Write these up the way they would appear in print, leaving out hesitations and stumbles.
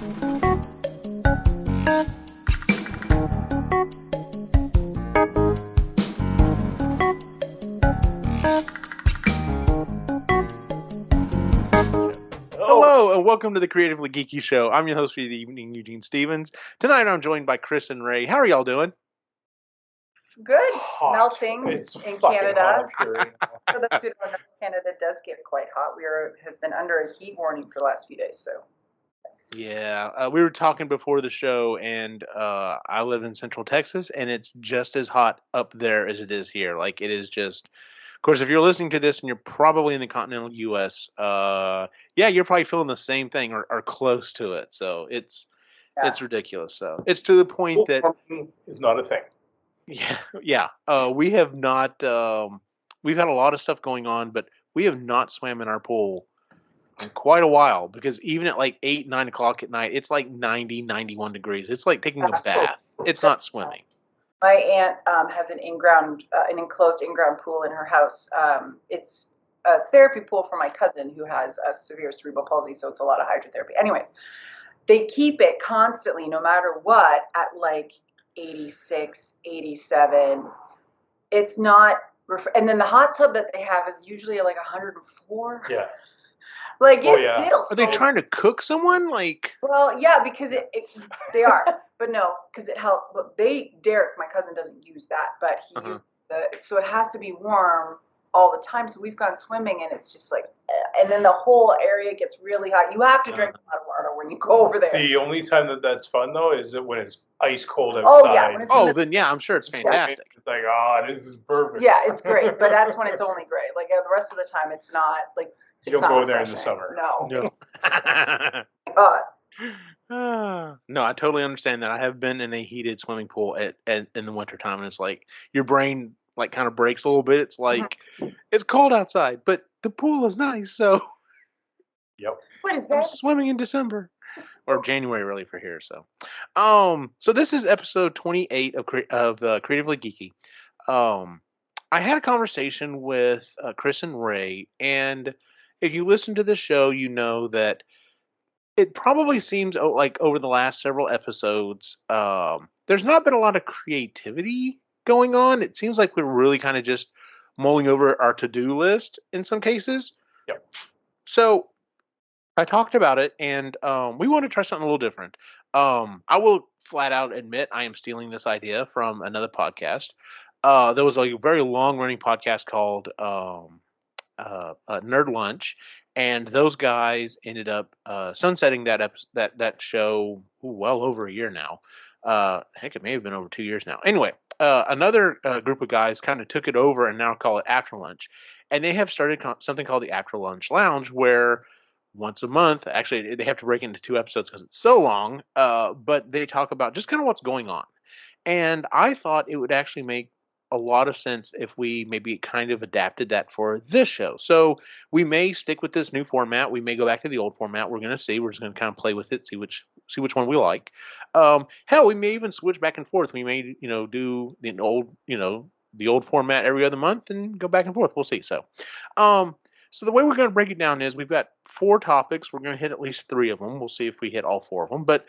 Hello and welcome to the Creatively Geeky Show. I'm your host for the evening, Eugene Stevens. Tonight I'm joined by Chris and Ray. How are y'all doing? Good. Hot. Melting It's in fucking Canada. hot up here. For those who don't know, Canada does get quite hot. We have been under a heat warning for the last few days. So, yes. Yeah, we were talking before the show, and I live in Central Texas, and it's just as hot up there as it is here. Like, it is just. Of course, if you're listening to this and you're probably in the continental U.S., yeah, you're probably feeling the same thing or close to it. So it's ridiculous. So it's to the point that It's not a thing. yeah. We have not. We've had a lot of stuff going on, but we have not swam in our pool in quite a while because even at like 8, 9 o'clock at night, it's like 90, 91 degrees. It's like taking a bath. It's not swimming. My aunt has an enclosed in-ground pool in her house. It's a therapy pool for my cousin who has a severe cerebral palsy, so it's a lot of hydrotherapy. Anyways, they keep it constantly, no matter what, at like 86, 87. It's not, and then the hot tub that they have is usually like 104. Yeah. Like yeah. it'll. Are they trying to cook someone? Like, Well, yeah, because they are, but no, because it helped. But Derek, my cousin, doesn't use that, but he uses so it has to be warm all the time. So we've gone swimming, and it's just like, and then the whole area gets really hot. You have to drink a lot of water when you go over there. The only time that's fun though is when it's ice cold outside. Oh yeah. Then yeah, I'm sure it's fantastic. It's like, this is perfect. Yeah, it's great, but that's when it's only great. Like the rest of the time, it's not like. You don't go there in the summer. No. No, I totally understand that. I have been in a heated swimming pool in the wintertime, and it's like your brain like kind of breaks a little bit. It's like it's cold outside, but the pool is nice, so Yep. What is I'm that? swimming in December or January really for here. So, so this is episode 28 of Creatively Geeky. I had a conversation with Chris and Ray, and if you listen to the show, you know that it probably seems like over the last several episodes, there's not been a lot of creativity going on. It seems like we're really kind of just mulling over our to-do list in some cases. Yep. So I talked about it, and we want to try something a little different. I will flat out admit I am stealing this idea from another podcast. There was a very long-running podcast called Nerd Lunch, and those guys ended up sunsetting that show well over a year now. Heck, it may have been over 2 years now. Anyway, another group of guys kind of took it over and now call it After Lunch, and they have started something called the After Lunch Lounge, where once a month, actually they have to break into 2 episodes because it's so long, but they talk about just kind of what's going on. And I thought it would actually make a lot of sense if we maybe kind of adapted that for this show. So we may stick with this new format. We may go back to the old format. We're going to see. We're just going to kind of play with it, see which one we like. Hell, we may even switch back and forth. We may, do the old format every other month and go back and forth. We'll see. So, so the way we're going to break it down is we've got 4 topics. We're going to hit at least 3 of them. We'll see if we hit all 4 of them. But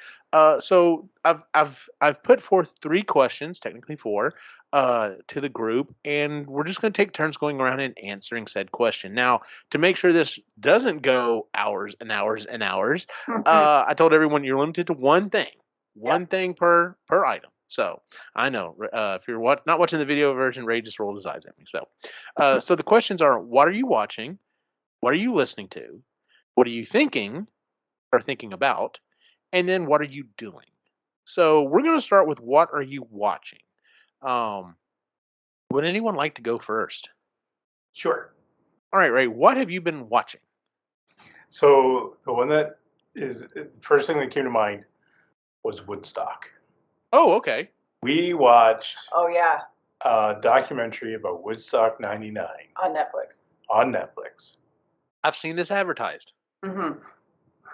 so I've put forth 3 questions, technically 4, to the group, and we're just going to take turns going around and answering said question. Now, to make sure this doesn't go hours and hours and hours, I told everyone you're limited to one thing per item. So I know if you're not watching the video version, Ray just rolled his eyes at me. So the questions are: what are you watching? What are you listening to? What are you thinking or thinking about? And then what are you doing? So we're going to start with what are you watching? Would anyone like to go first? Sure. All right, Ray, what have you been watching? So the one that is the first thing that came to mind was Woodstock. Oh, okay. We watched a documentary about Woodstock 99 on Netflix. I've seen this advertised. Mm-hmm.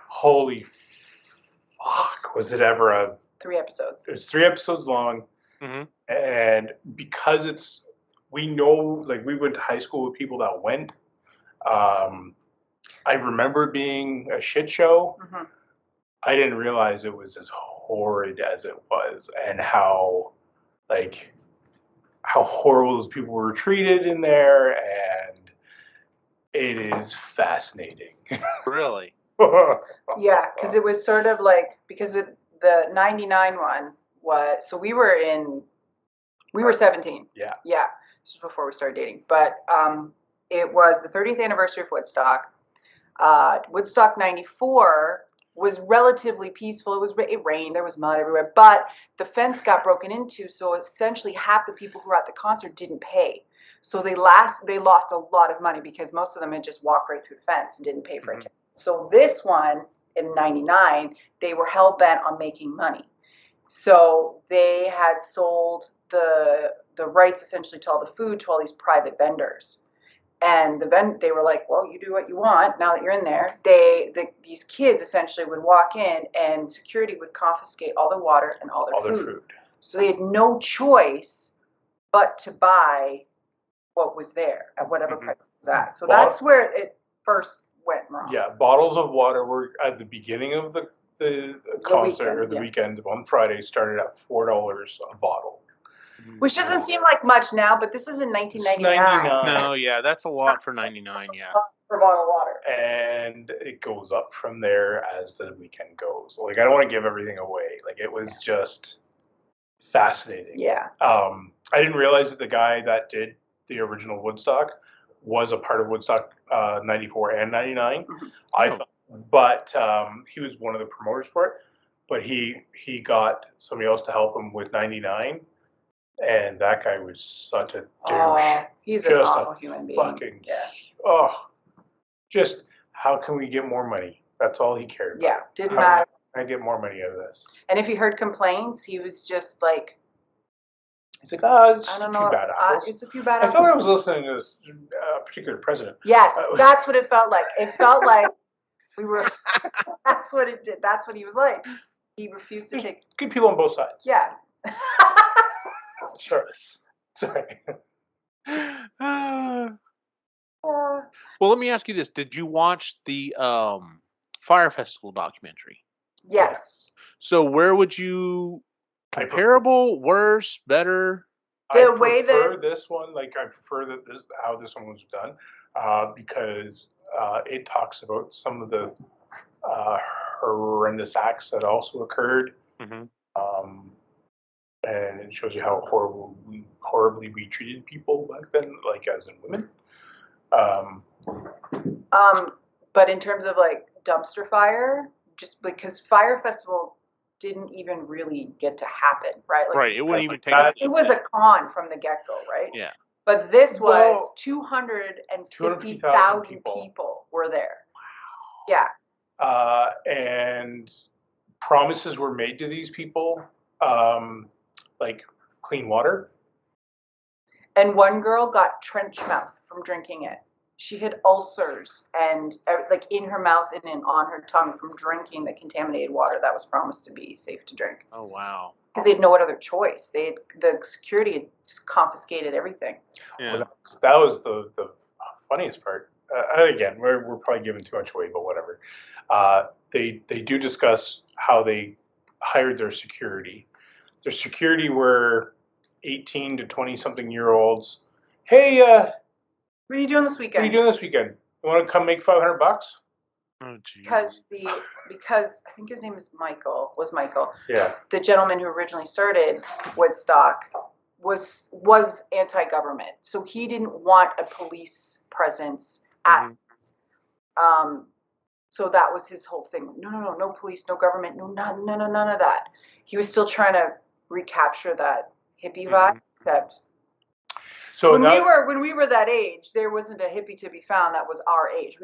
Holy fuck. Was it ever 3 episodes. It was 3 episodes long. Mm-hmm. And because we know, like, we went to high school with people that went. I remember it being a shit show. Mm-hmm. I didn't realize it was as horrid as it was, and how like how horrible those people were treated in there, and it is fascinating. Really? Yeah, because it was sort of like, because the 99 one was, so we were 17. Yeah. Yeah, this was before we started dating. But it was the 30th anniversary of Woodstock. Woodstock 94 was relatively peaceful. It rained, there was mud everywhere, but the fence got broken into, so essentially half the people who were at the concert didn't pay. So they lost a lot of money because most of them had just walked right through the fence and didn't pay for it. So this one in 99, they were hell bent on making money. So they had sold the rights essentially to all the food to all these private vendors. And they were like, well, you do what you want now that you're in there. These kids essentially would walk in and security would confiscate all their water and all their food. So they had no choice but to buy what was there at whatever price it was at. So that's where it first went wrong. Yeah, bottles of water were at the beginning of the concert, or the weekend on Friday, started at $4 a bottle. Which doesn't seem like much now, but this is in 1999. No, yeah, that's a lot for 99, yeah. For a bottle of water. And it goes up from there as the weekend goes. Like, I don't want to give everything away. Like, it was just fascinating. Yeah. I didn't realize that the guy that did the original Woodstock was a part of Woodstock 94 and 99. I thought, but he was one of the promoters for it. But he got somebody else to help him with 99. And that guy was such a douche. Oh, he's an awful human being. Fucking, just how can we get more money? That's all he cared about. Yeah, didn't matter. I get more money out of this. And if he heard complaints, he was just like, he's like, it's just a few bad apples. It's a few bad apples. I felt like I was listening to this particular president. Yes, that's what it felt like. It felt like we were. That's what it did. That's what he was like. He refused to take. Good people on both sides. Yeah. Sure. Sorry. Well, let me ask you this: did you watch the Fire Festival documentary? Yes. So where would you comparable, worse, better? I prefer this one. Like, I prefer how this one was done, because it talks about some of the horrendous acts that also occurred. And it shows you how horribly we treated people back then, like as in women. But in terms of like dumpster fire, just because Fire Festival didn't even really get to happen, right? Like, right. It wouldn't even take. It was a con from the get-go, right? Yeah. But this was 250,000 people were there. Wow. Yeah. And promises were made to these people, like clean water. And one girl got trench mouth from drinking it. She had ulcers and like in her mouth and on her tongue from drinking the contaminated water that was promised to be safe to drink. Oh, wow. Because they had no other choice. The security had just confiscated everything. Yeah. Well, that was the funniest part. Again, we're probably giving too much away, but whatever. They do discuss how they hired their security. Their security were 18 to 20-something-year-olds. Hey, what are you doing this weekend? What are you doing this weekend? You want to come make $500? Oh, geez. Because I think his name is Michael. Yeah. The gentleman who originally started Woodstock was anti-government, so he didn't want a police presence at. So that was his whole thing. No police, no government, none of that. He was still trying to recapture that hippie vibe, except. So when we were that age, there wasn't a hippie to be found that was our age.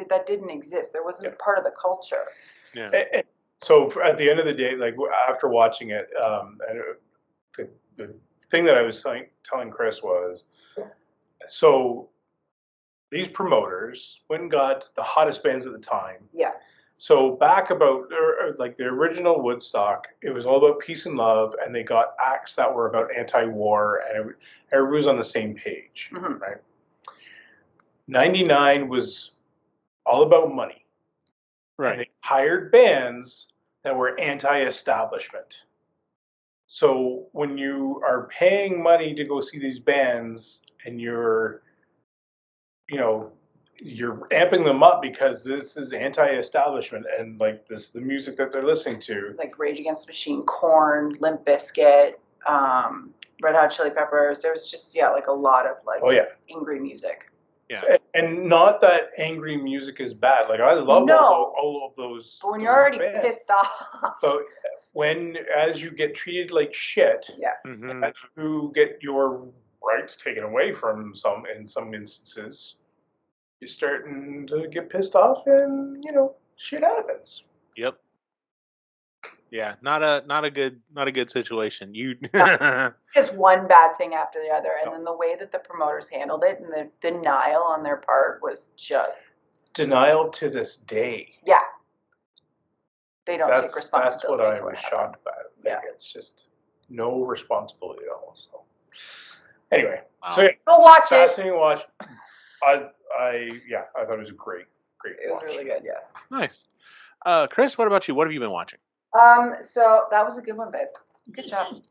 That didn't exist. There wasn't part of the culture. Yeah. So at the end of the day, like after watching it, the thing that I was telling Chris was, so these promoters went and got the hottest bands at the time. Yeah. So back about like the original Woodstock, it was all about peace and love, and they got acts that were about anti-war, and everybody was on the same page, right? 99 was all about money. Right. And they hired bands that were anti-establishment. So when you are paying money to go see these bands and you're amping them up because this is anti-establishment and like the music that they're listening to, like Rage Against the Machine, Korn, Limp Bizkit, Red Hot Chili Peppers. There was just like a lot of like angry music. Yeah. And not that angry music is bad. Like I love all of those. But when you're already pissed off. But as you get treated like shit, as you get your rights taken away from in some instances, you're starting to get pissed off, and shit happens. Yep. Yeah, not a good situation. Just one bad thing after the other, and then the way that the promoters handled it and the denial on their part was just denial to this day. Yeah. They don't take responsibility. That's what I was shocked about. Like, it's just no responsibility at all. So anyway, so go watch it. Fascinating watch. I thought it was a great watch. It was really good. Yeah. Nice. Chris, what about you? What have you been watching? So that was a good one, babe. Good job.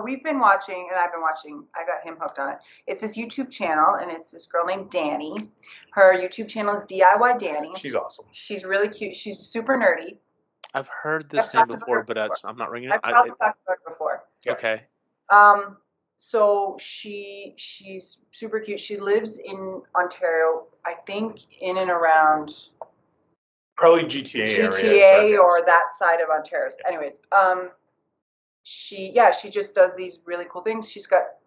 We've been watching, and I've been watching. I got him hooked on it. It's this YouTube channel, and it's this girl named Danny. Her YouTube channel is DIY Danny. She's awesome. She's really cute. She's super nerdy. I've heard this name before, but I'm not ringing it. I've probably talked about it before. Okay. So she's super cute. She lives in Ontario, I think, in and around probably GTA area, or that side of Ontario. Anyways, she just does these really cool things.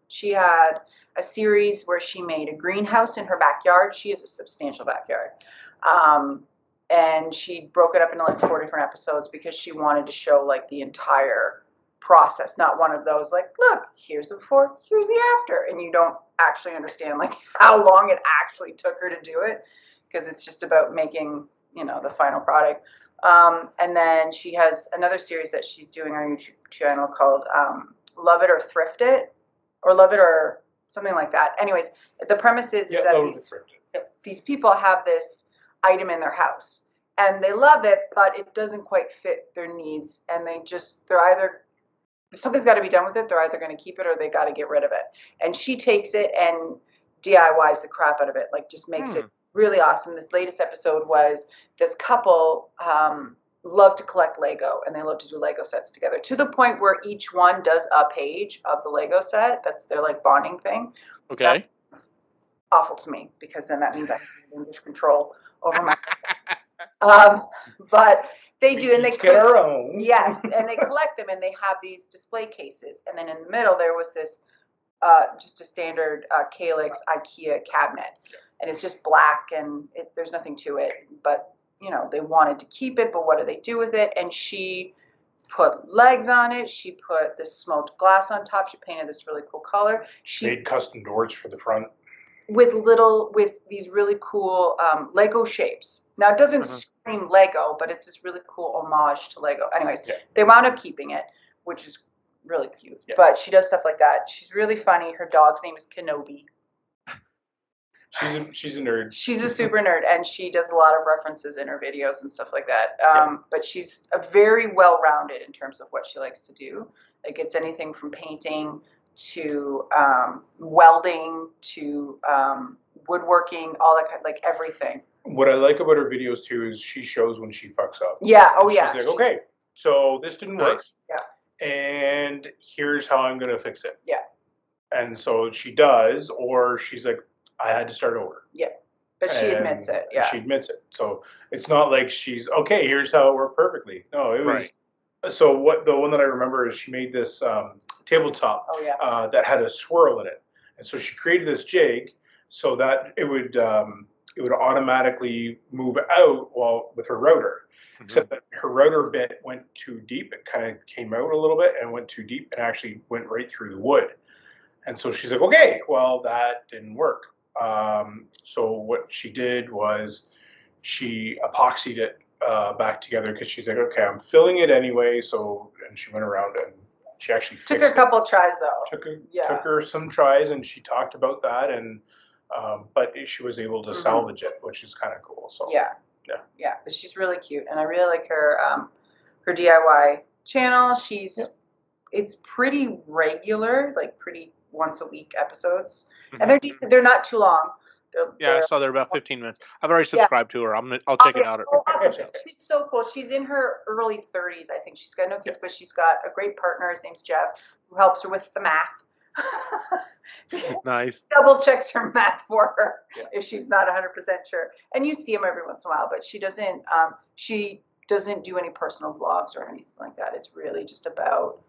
She had a series where she made a greenhouse in her backyard. She has a substantial backyard. And she broke it up into like 4 different episodes because she wanted to show like the entire process, not one of those like, look, here's the before, here's the after, and you don't actually understand like how long it actually took her to do it, because it's just about making the final product. And then she has another series that she's doing on her YouTube channel called Love It or Thrift It, or Love It or something like that. Anyways, the premise is that these people have this item in their house and they love it, but it doesn't quite fit their needs, and they're either, something's got to be done with it. They're either going to keep it or they got to get rid of it. And she takes it and DIYs the crap out of it, like just makes it really awesome. This latest episode was this couple love to collect Lego, and they love to do Lego sets together, to the point where each one does a page of the Lego set. That's their like bonding thing. Okay. That's awful to me, because then that means I have English control over my but they do, and they get our own. Yes, and they collect them, and they have these display cases, and then in the middle there was this just a standard Calyx IKEA cabinet, and it's just black, and there's nothing to it, but they wanted to keep it, but what do they do with it? And she put legs on it. She put this smoked glass on top. She painted this really cool color. She made custom doors for the front with these really cool Lego shapes. Now it doesn't scream Lego, but it's this really cool homage to Lego. Anyways, they wound up keeping it, which is really cute. Yeah. But she does stuff like that. She's really funny. Her dog's name is Kenobi. She's a nerd. She's a super nerd, and she does a lot of references in her videos and stuff like that. But she's a very well-rounded in terms of what she likes to do. Like, it's anything from painting to welding to woodworking, all that kind, like everything. What I like about her videos too is she shows when she fucks up. Yeah. Oh, yeah. She's like, okay, so this didn't work. Yeah. And here's how I'm gonna fix it. Yeah. And so she does, or she's like, I had to start over. Yeah. But she admits it. Yeah. She admits it. So it's not like she's okay, here's how it worked perfectly. No, it was. So the one that I remember is she made this tabletop that had a swirl in it, and so she created this jig so that it would automatically move out with her router. Except that her router bit went too deep. It kind of came out a little bit and went too deep and actually went right through the wood. And so she's like, okay, well, that didn't work. So what she did was she epoxied it back together, because she's like, okay, I'm filling it anyway. So, and she went around and she actually took her a couple tries though. Took her some tries, and she talked about that, and but she was able to salvage it, which is kind of cool. So yeah. Yeah, but she's really cute, and I really like her DIY channel. It's pretty regular, like pretty once a week episodes, and they're decent. They're not too long. Yeah, I saw they're about 15 minutes. I've already Yeah. subscribed to her. I'll check it out. Oh, awesome. She's so cool. She's in her early 30s, I think. She's got no kids, but she's got a great partner. His name's Jeff, who helps her with the math. Nice. Double checks her math for her if she's not 100% sure. And you see him every once in a while, but she doesn't do any personal vlogs or anything like that. It's really just about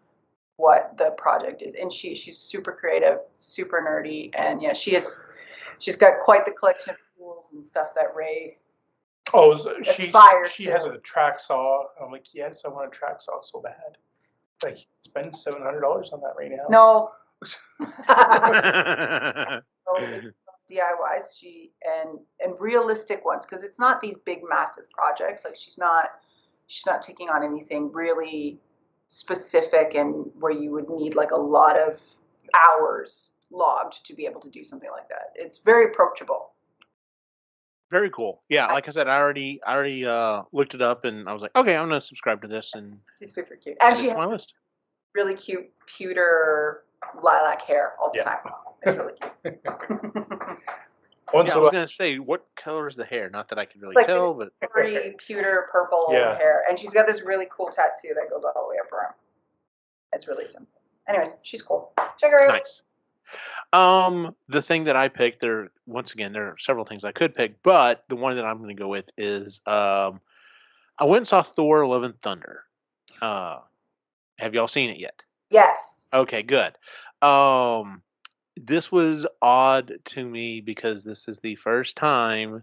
what the project is. And she's super creative, super nerdy, and yeah, she's got quite the collection of tools and stuff that Ray she has a track saw. I'm like, yes, I want a track saw so bad. Like, spend $700 on that right now. No. DIYs and realistic ones, because it's not these big massive projects. Like she's not taking on anything really specific and where you would need like a lot of hours logged to be able to do something like that. It's very approachable. Very cool. Yeah, like I said, I already looked it up, and I was like, okay, I'm gonna subscribe to this, and she's super cute. And she has my list. Really cute pewter lilac hair all the time. It's really cute. I was gonna say, what color is the hair? Not that I can really tell, but very pewter purple hair, and she's got this really cool tattoo that goes all the way up her arm. It's really simple. Anyways, she's cool. Check her out. Nice. The thing that I picked, there are several things I could pick, but the one that I'm going to go with is I went and saw Thor: Love and Thunder. Have y'all seen it yet? Yes. Okay, good. This was odd to me because this is the first time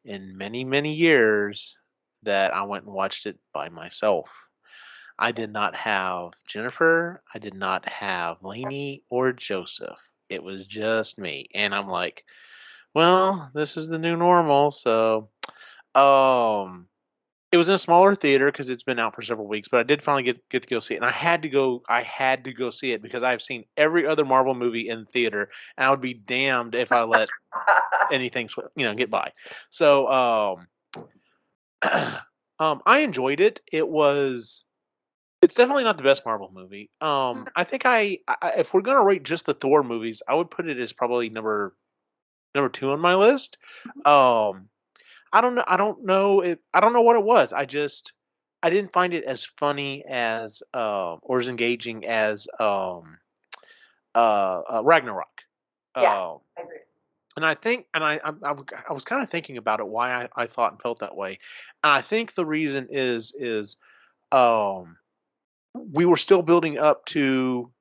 in many, many years that I went and watched it by myself. I did not have Jennifer, I did not have Lainey or Joseph. It was just me. And I'm like, well, this is the new normal. So it was in a smaller theater because it's been out for several weeks, but I did finally get to go see it. And I had to go see it because I've seen every other Marvel movie in theater, and I would be damned if I let anything get by. So I enjoyed it. It's definitely not the best Marvel movie. I think I if we're gonna rate just the Thor movies, I would put it as probably number 2 on my list. I don't know. I don't know what it was. I didn't find it as funny as or as engaging as Ragnarok. Yeah, I agree. And I think, and I was kind of thinking about it, why I thought and felt that way. And I think the reason is we were still building up to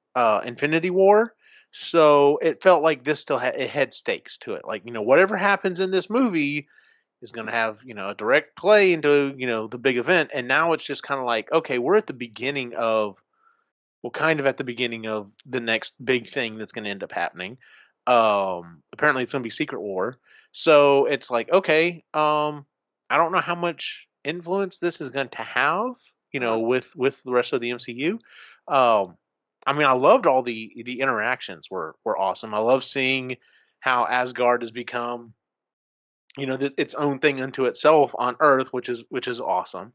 Infinity War, so it felt like this still it had stakes to it. Like, whatever happens in this movie is going to have a direct play into the big event. And now it's just kind of like, okay, we're at the beginning of kind of at the beginning of the next big thing that's going to end up happening. Apparently it's going to be Secret War, so it's like, okay, I don't know how much influence this is going to have with the rest of the MCU. I mean, I loved all the interactions were awesome. I love seeing how Asgard has become its own thing unto itself on Earth, which is awesome.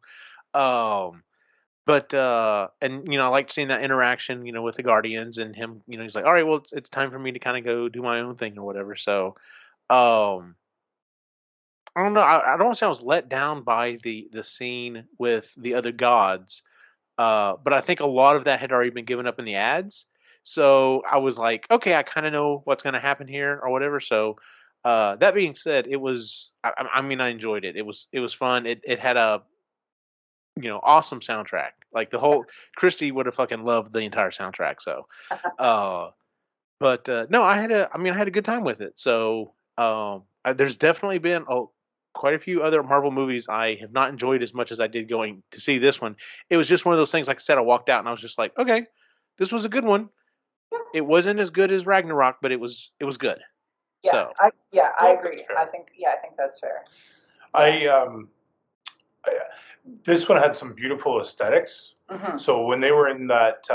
But and I liked seeing that interaction, with the Guardians and him. He's like, all right, well, it's time for me to kind of go do my own thing or whatever. So, I don't know. I don't want to say I was let down by the scene with the other gods, but I think a lot of that had already been given up in the ads. So I was like, okay, I kind of know what's going to happen here or whatever. So that being said, it was. I mean, I enjoyed it. It was fun. It had a awesome soundtrack. Like the whole Christy would have fucking loved the entire soundtrack. So, but no, I had a good time with it. So there's definitely been quite a few other Marvel movies I have not enjoyed as much as I did going to see this one. It was just one of those things. Like I said, I walked out and I was just like, okay, this was a good one. It wasn't as good as Ragnarok, but it was good. Yeah, so I agree. I think that's fair. This one had some beautiful aesthetics. Mm-hmm. So when they were in that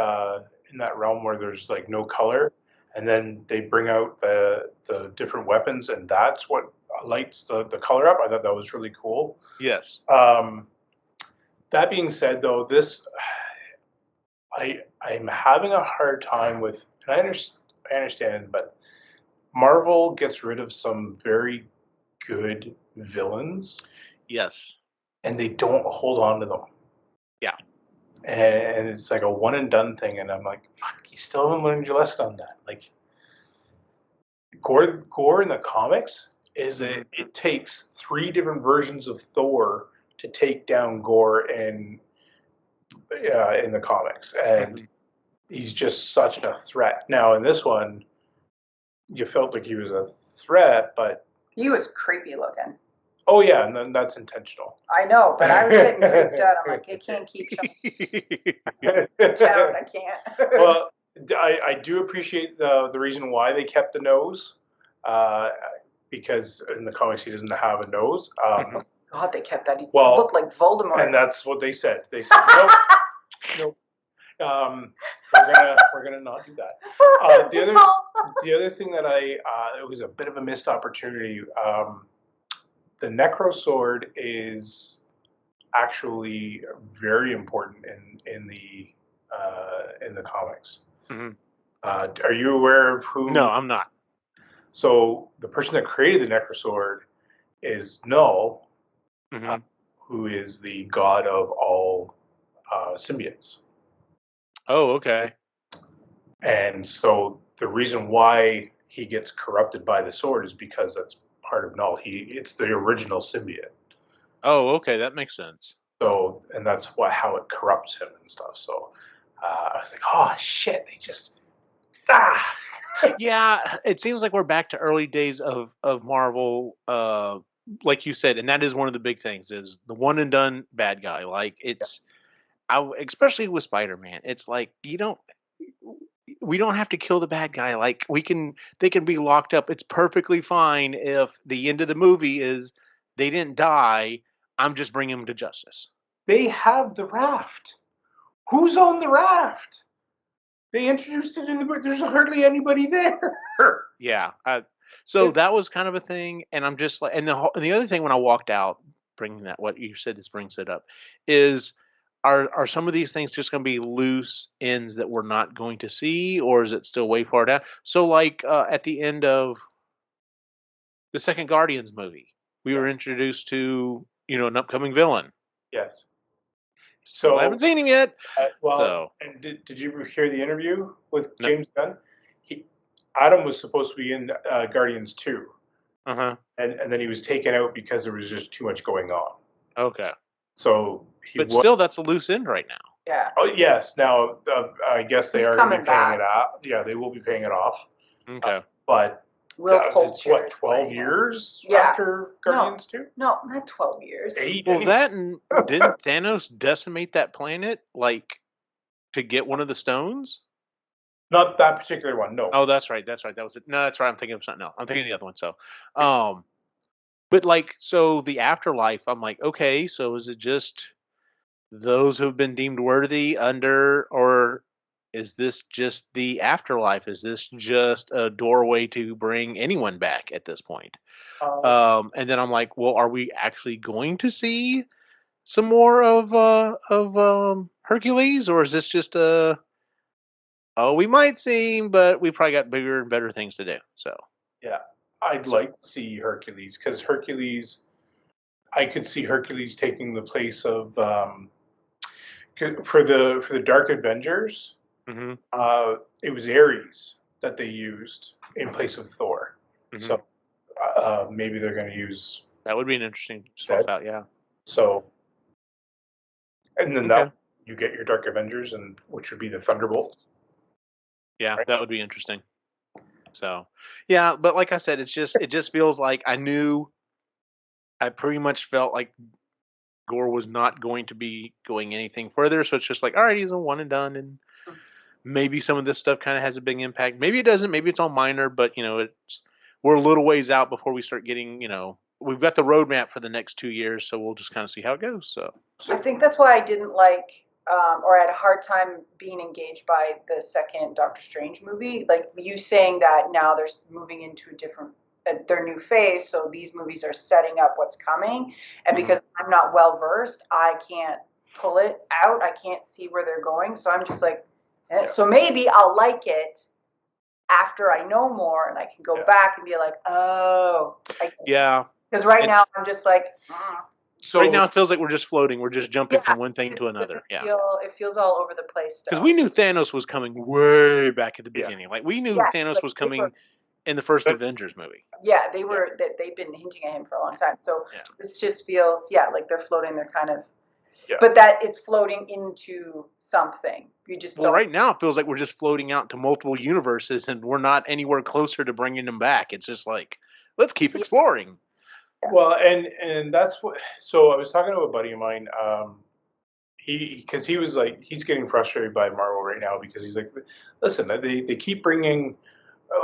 realm where there's like no color, and then they bring out the different weapons, and that's what lights the color up. I thought that was really cool. Yes. That being said, though, I'm having a hard time with, and I understand, but Marvel gets rid of some very good villains, Yes. and they don't hold on to them. Yeah. And it's like a one and done thing, and I'm like, fuck, you still haven't learned your lesson on that. Like, Gore in the comics is it takes 3 different versions of Thor to take down Gore in the comics, and he's just such a threat. Now in this one, you felt like he was a threat, but He was creepy looking. oh yeah, and then that's intentional. I know, but I was getting freaked out. I'm like, I can't keep showing down. I can't. Well, I do appreciate the reason why they kept the nose, because in the comics he doesn't have a nose. God, they kept that. He Well, looked like Voldemort. and that's what they said. They said nope, nope. We're gonna not do that. The other thing that it was a bit of a missed opportunity. The Necro Sword is actually very important in the comics. Are you aware of who? No, I'm not. So the person that created the Necro Sword is Null, who is the god of all symbiotes. Oh, okay. And so the reason why he gets corrupted by the sword is because that's part of Null. It's the original symbiote. Oh, okay, that makes sense. So, and that's how it corrupts him and stuff. So I was like, oh shit, they just Yeah, it seems like we're back to early days of Marvel, like you said, and that is one of the big things is the one and done bad guy. Like it's, especially with Spider-Man, it's like we don't have to kill the bad guy. Like they can be locked up. It's perfectly fine if the end of the movie is they didn't die. I'm just bringing them to justice. They have the raft. Who's on the raft? They introduced it in the book. There's hardly anybody there. Yeah. So that was kind of a thing, and I'm just like, and the other thing when I walked out, bringing that what you said, this brings it up, is are some of these things just going to be loose ends that we're not going to see, or is it still way far down? So like at the end of the second Guardians movie, we were introduced to an upcoming villain. Yes. So I haven't seen him yet. And did you hear the interview with James Gunn? Adam was supposed to be in Guardians 2. And then he was taken out because there was just too much going on. Okay. So still, that's a loose end right now. Yeah. Oh yes. Now I guess they are going to be paying it off. Yeah, they will be paying it off. Okay. But it's what 12 years after Guardians 2? No, not 12 years. 8. Well, that and didn't Thanos decimate that planet to get one of the stones? Not that particular one, no. Oh, that's right. That was it. No, that's right. I'm thinking of something else. I'm thinking of the other one. So, but so the afterlife, I'm like, okay, so is it just those who've been deemed worthy or is this just the afterlife? Is this just a doorway to bring anyone back at this point? And then I'm like, well, are we actually going to see some more of Hercules, or is this just we might see him, but we probably got bigger and better things to do. So yeah, I'd like to see Hercules because I could see Hercules taking the place of for the Dark Avengers. It was Ares that they used in place of Thor. So maybe they're going to use that. Would be an interesting swap out, yeah. So, and then you get your Dark Avengers, and which would be the Thunderbolts. Yeah, right? That would be interesting. So, yeah, but like I said, it just feels like I pretty much felt like Gore was not going to be going anything further. So it's just like, all right, he's a one and done, and maybe some of this stuff kind of has a big impact. Maybe it doesn't. Maybe it's all minor, but we're a little ways out before we start getting, we've got the roadmap for the next 2 years, so we'll just kind of see how it goes. So I think that's why I didn't like. Or I had a hard time being engaged by the second Doctor Strange movie. Like you saying that now they're moving into a different their new phase. So these movies are setting up what's coming, and Mhm. because I'm not well versed, I can't pull it out. I can't see where they're going. So I'm just like, so maybe I'll like it after I know more, and I can go back and be like, oh, Yeah. Because right And- now I'm just like, So right now it feels like we're just floating. We're just jumping yeah, from one thing it to another. doesn't Yeah. it feels all over the place still. Because we knew Thanos was coming way back at the Yeah. beginning. Like we knew Yeah, Thanos like was they were- coming in the first But- Avengers movie. Yeah, they've been hinting at him for a long time. So Yeah. this just feels, like they're floating. They're kind of, Yeah. but that it's floating into something. You just Well, don't. right now it feels like we're just floating out to multiple universes, and we're not anywhere closer to bringing them back. It's just like, let's keep exploring. Well, and that's what. So I was talking to a buddy of mine. Because he was like, he's getting frustrated by Marvel right now because he's like, listen, they keep bringing,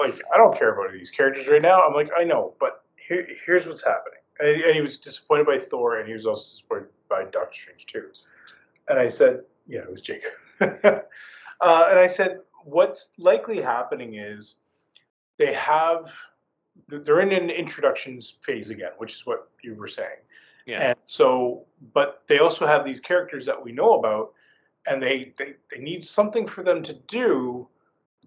like, I don't care about these characters right now. I'm like, I know, but here's what's happening. And he was disappointed by Thor, and he was also disappointed by Doctor Strange too. And I said, yeah, it was Jacob. And I said, what's likely happening is they're in an introductions phase again, which is what you were saying. Yeah. And so, but they also have these characters that we know about, and they need something for them to do.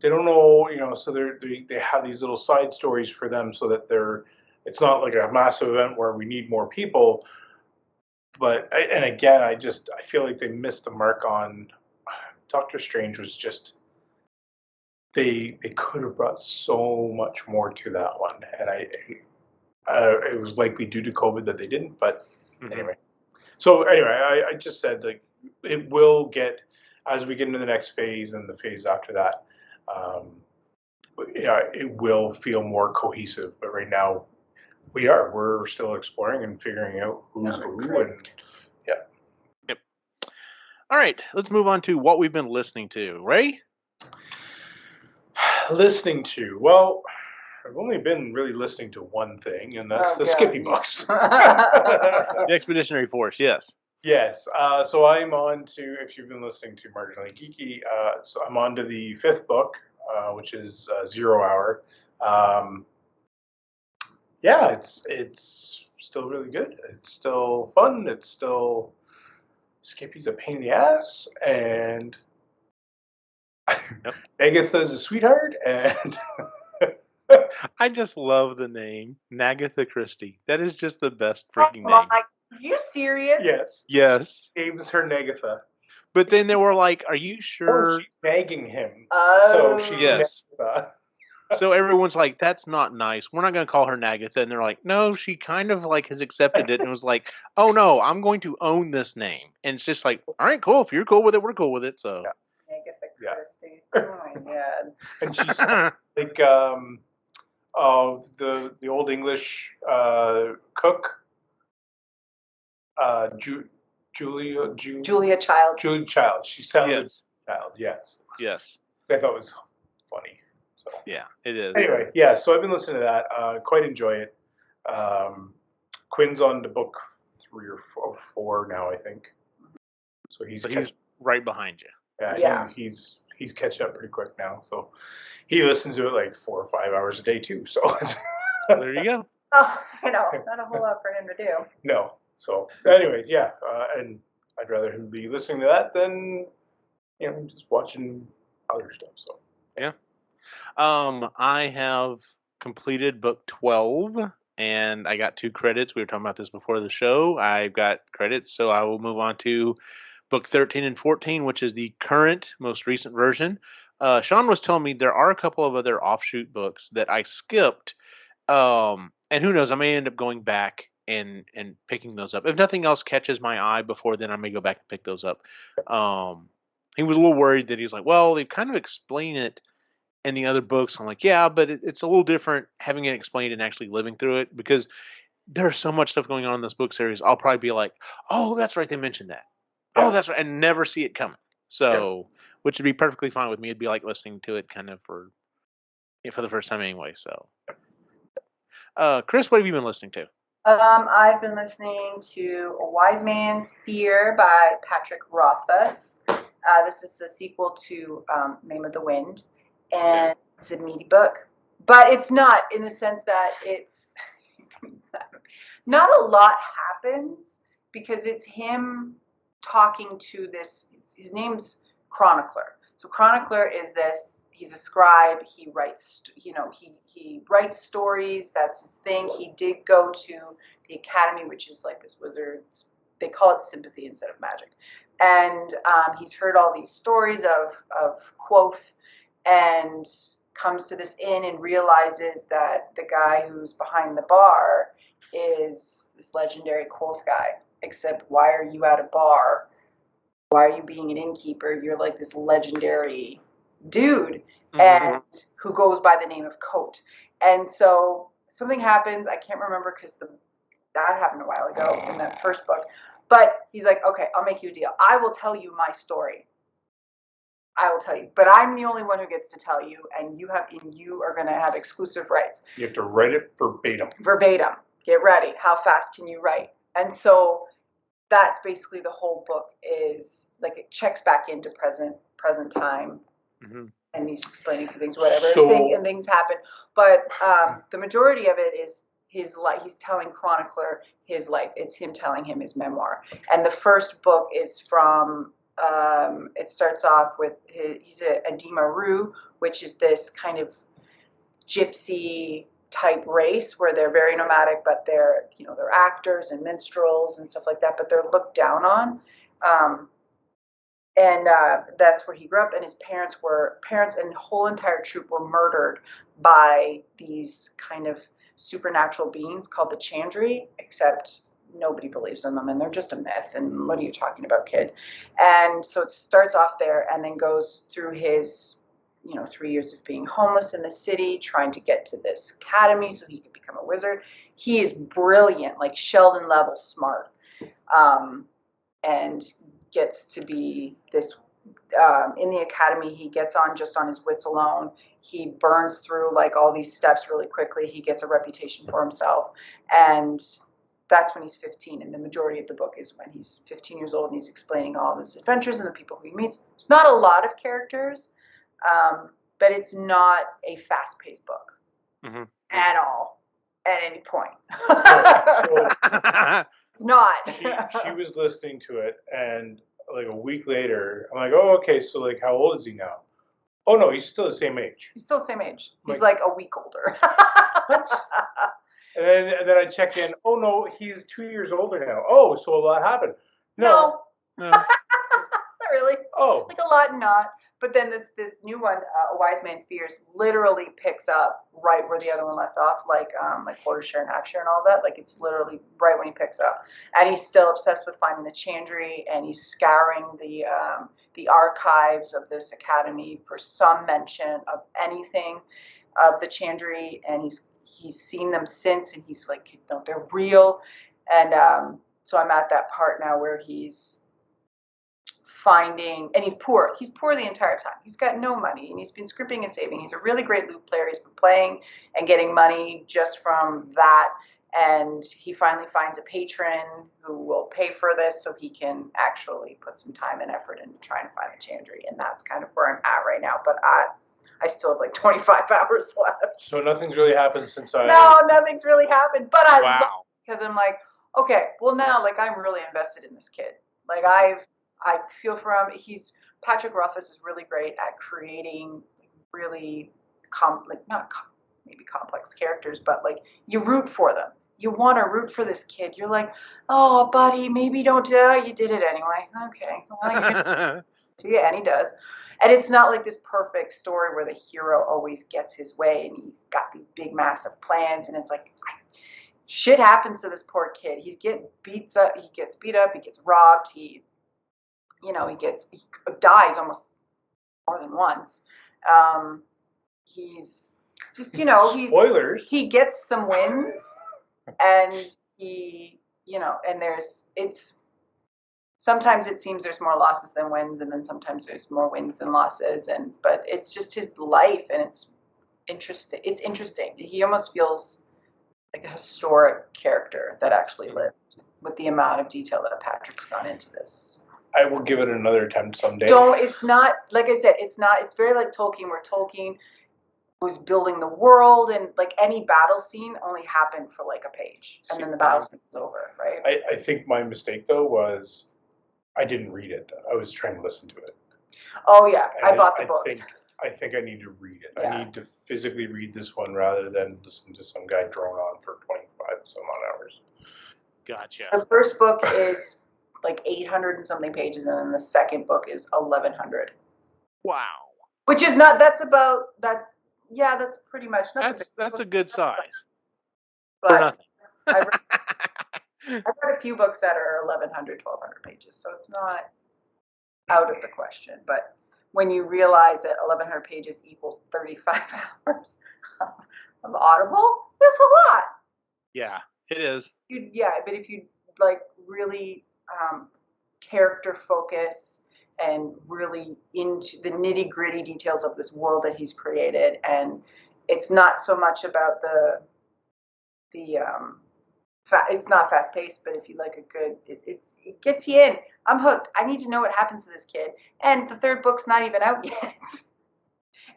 They don't know, so they have these little side stories for them so that it's not like a massive event where we need more people. But, and again, I feel like they missed the mark on Doctor Strange. Was just, they could have brought so much more to that one. And it was likely due to COVID that they didn't, but anyway. So anyway, I just said, like, it will get, as we get into the next phase and the phase after that, it will feel more cohesive. But right now, we're still exploring and figuring out who's who, and Yep. All right, let's move on to what we've been listening to. Ray? listening to. Well, I've only been really listening to one thing, and that's the Skippy books. The Expeditionary Force, yes. Yes. So I'm on to, if you've been listening to Marginally Geeky, so I'm on to the 5th book, which is 0 Hour. Yeah, it's still really good. It's still fun. It's still, Skippy's a pain in the ass, and Agatha's a sweetheart, and I just love the name, Nagatha Christie. That is just the best freaking name. Are you serious? yes, Yes. names her Nagatha. But then they were like, are you Oh, sure? she's nagging him. Oh. So she's Yes. Nagatha. So everyone's like, that's not nice. We're not going to call her Nagatha. And they're like, no, she kind of like has accepted it and was like, oh no, I'm going to own this name. And it's just like, all right, cool. If you're cool with it, we're cool with it. So. Agatha Yeah. Christie. Oh my god. And she's like the old English cook, Julia Child. Julia Child. She sounded Yes. Child. Yes. Yes. I thought it was funny. So Yeah, it is. anyway, yeah. So I've been listening to that. Quite enjoy it. Quinn's on to book 3 or 4 now, I think. So he's right behind you. Yeah. He's catching up pretty quick now. So he listens to it like 4 or 5 hours a day too. So There you go. Oh, not a whole lot for him to do. no. So anyway, yeah. And I'd rather him be listening to that than just watching other stuff. So Yeah. I have completed book 12 and I got 2 credits. We were talking about this before the show. I've got credits, so I will move on to book 13 and 14, which is the current, most recent version. Sean was telling me there are a couple of other offshoot books that I skipped. And who knows, I may end up going back and picking those up. If nothing else catches my eye before then, I may go back and pick those up. He was a little worried that he's like, well, they kind of explain it in the other books. I'm like, yeah, but it's a little different having it explained and actually living through it because there's so much stuff going on in this book series. I'll probably be like, oh, that's right, they mentioned that. Yeah. Oh, that's right, and never see it coming. So, which would be perfectly fine with me. It'd be like listening to it kind of for the first time anyway. So, Chris, what have you been listening to? I've been listening to A Wise Man's Fear by Patrick Rothfuss. This is the sequel to Name of the Wind, and it's a meaty book. but it's not in the sense that it's not a lot happens because it's him talking to this. His name's Chronicler. So Chronicler is this. He's a scribe. He writes. He writes stories. That's his thing. He did go to the academy, which is like this wizards. They call it sympathy instead of magic. And he's heard all these stories of Quoth, and comes to this inn and realizes that the guy who's behind the bar is this legendary Quoth guy. Except, why are you at a bar? Why are you being an innkeeper? You're like this legendary dude, and who goes by the name of Coat. And so something happens. I can't remember because that happened a while ago in that first book. But he's like, okay, I'll make you a deal. I will tell you my story. I will tell you, but I'm the only one who gets to tell you, and you are going to have exclusive rights. You have to write it verbatim. Verbatim. Get ready. How fast can you write? And so that's basically the whole book is like it checks back into present time, and he's explaining things, whatever, and things happen. But the majority of it is his life. He's telling Chronicler his life. It's him telling him his memoir. And the first book is from. It starts off with he's a Dima Roo, which is this kind of gypsy type race where they're very nomadic, but they're actors and minstrels and stuff like that, but they're looked down on. And that's where he grew up, and his parents and the whole entire troop were murdered by these kind of supernatural beings called the Chandri, except nobody believes in them, and they're just a myth, and what are you talking about, kid? And so it starts off there and then goes through his 3 years of being homeless in the city, trying to get to this academy so he could become a wizard. He is brilliant, like Sheldon level smart, and gets to be this in the academy. He gets on just on his wits alone. He burns through like all these steps really quickly. He gets a reputation for himself, and that's when he's 15, and the majority of the book is when he's 15 years old, and he's explaining all of his adventures and the people who he meets. There's not a lot of characters, but it's not a fast-paced book at all, at any point. It's not. She was listening to it, and like a week later, I'm like, oh, okay, so like how old is he now? Oh, no, he's still the same age. He's still the same age. He's like a week older. What? And then I check in. Oh no, he's 2 years older now. Oh, so a lot happened. No. Not really. Oh, like a lot, not. But then this new one, A Wise Man Fears, literally picks up right where the other one left off, like quarter share and half share and all that. Like it's literally right when he picks up, and he's still obsessed with finding the Chandri, and he's scouring the archives of this academy for some mention of anything of the Chandri, and he's seen them since, and he's like, no, they're real. And so I'm at that part now where he's finding, and he's poor the entire time. He's got no money, and he's been scrimping and saving. He's a really great lute player. He's been playing and getting money just from that, and he finally finds a patron who will pay for this so he can actually put some time and effort into trying to find the Chandri, and that's kind of where I'm at right now. But I still have like 25 hours left. So nothing's really happened since I... No, nothing's really happened. But I love it because I'm like, okay, well now, like I'm really invested in this kid. Like I feel for him. Patrick Rothfuss is really great at creating really maybe complex characters, but like you root for them. You want to root for this kid. You're like, oh, buddy, maybe don't do that. You did it anyway. Okay. Well, and he does. And it's not like this perfect story where the hero always gets his way and he's got these big, massive plans. And it's like, shit happens to this poor kid. He gets beat up, he gets robbed, he dies almost more than once. He's just, spoilers. He gets some wins, and sometimes it seems there's more losses than wins, and then sometimes there's more wins than losses, but it's just his life, and it's interesting. It's interesting. He almost feels like a historic character that actually lived, with the amount of detail that Patrick's gone into this. I will give it another attempt someday. It's not, like I said, it's very like Tolkien, where Tolkien who's building the world, and like any battle scene only happened for like a page, and then the battle scene was over, right? I think my mistake though was I didn't read it. I was trying to listen to it. Oh yeah, And I bought the books. I think I need to read it. Yeah. I need to physically read this one rather than listen to some guy drone on for 25 some odd hours. Gotcha. The first book is like 800 and something pages, and then the second book is 1100. Wow. Which is not. That's pretty much nothing. That's a good size. But For nothing. I've read a few books that are 1100, 1200 pages, so it's not out of the question. But when you realize that 1100 pages equals 35 hours of Audible, that's a lot. Yeah, it is. But if you like really character focus and really into the nitty gritty details of this world that he's created, and it's not so much about it's not fast paced, but if you like a good, it gets you in. I'm hooked. I need to know what happens to this kid, and the third book's not even out yet.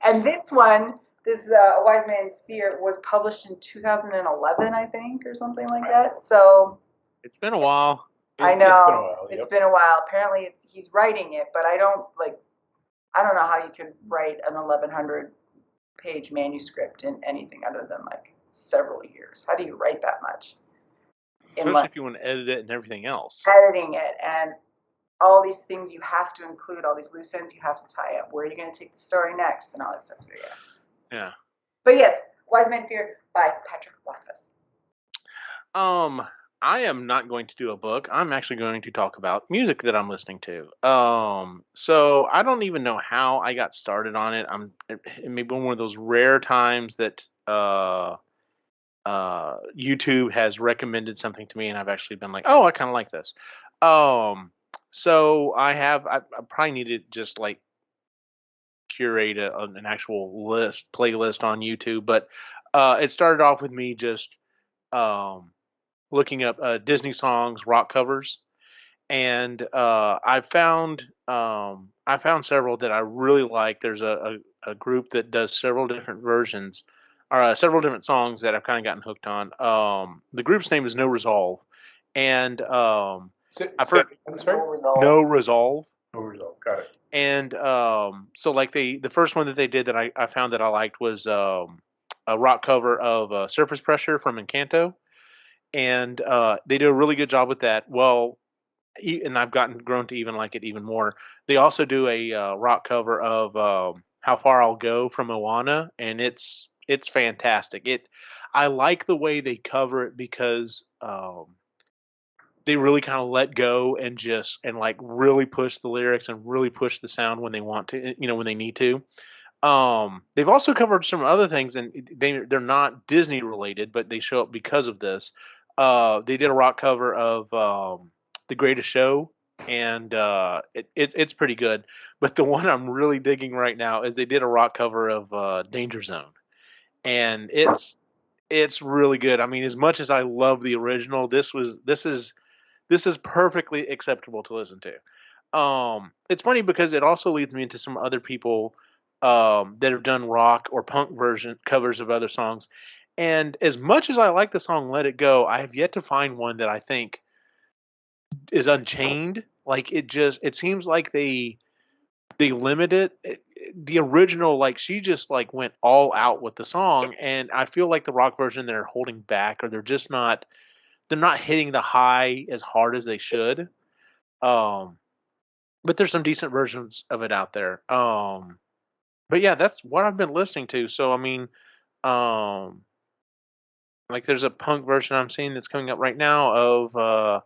And this one, A Wise Man's Fear, was published in 2011, I think, or something like that. So it's been a while. I know it's been a while. It's been a while. Apparently, he's writing it, but I don't know how you could write an 1100 page manuscript in anything other than like several years. How do you write that much? Especially if you want to edit it and everything else. Editing it and all these things you have to include, all these loose ends you have to tie up. Where are you going to take the story next and all that stuff? So, yeah. But yes, Wise Man Fear by Patrick Rothfuss. I am not going to do a book. I'm actually going to talk about music that I'm listening to. So I don't even know how I got started on it. It may be one of those rare times that YouTube has recommended something to me, and I've actually been like, oh, I kind of like this. So I probably need to just like curate an actual playlist on YouTube, but it started off with me just looking up Disney songs, rock covers, and I found several that I really like. There's a group that does several different versions, or several different songs that I've kind of gotten hooked on. The group's name is No Resolve, and I've heard No Resolve. No Resolve, got it. And so like the first one that they did that I found that I liked was a rock cover of Surface Pressure from Encanto. And they do a really good job with that. Well, and I've grown to even like it even more. They also do a rock cover of How Far I'll Go from Moana, and it's fantastic. I like the way they cover it because they really kind of let go and like really push the lyrics and really push the sound when they want to, when they need to. They've also covered some other things, and they're not Disney related, but they show up because of this. They did a rock cover of The Greatest Show, and it's pretty good. But the one I'm really digging right now is they did a rock cover of Danger Zone, and it's really good. I mean, as much as I love the original, this is perfectly acceptable to listen to. It's funny because it also leads me into some other people that have done rock or punk version covers of other songs. And as much as I like the song "Let It Go," I have yet to find one that I think is Unchained. Like it seems like they limit it. The original, like she just like went all out with the song, and I feel like the rock version they're holding back, or they're not hitting the high as hard as they should. But there's some decent versions of it out there. But yeah, that's what I've been listening to. So I mean, um, like there's a punk version I'm seeing that's coming up right now of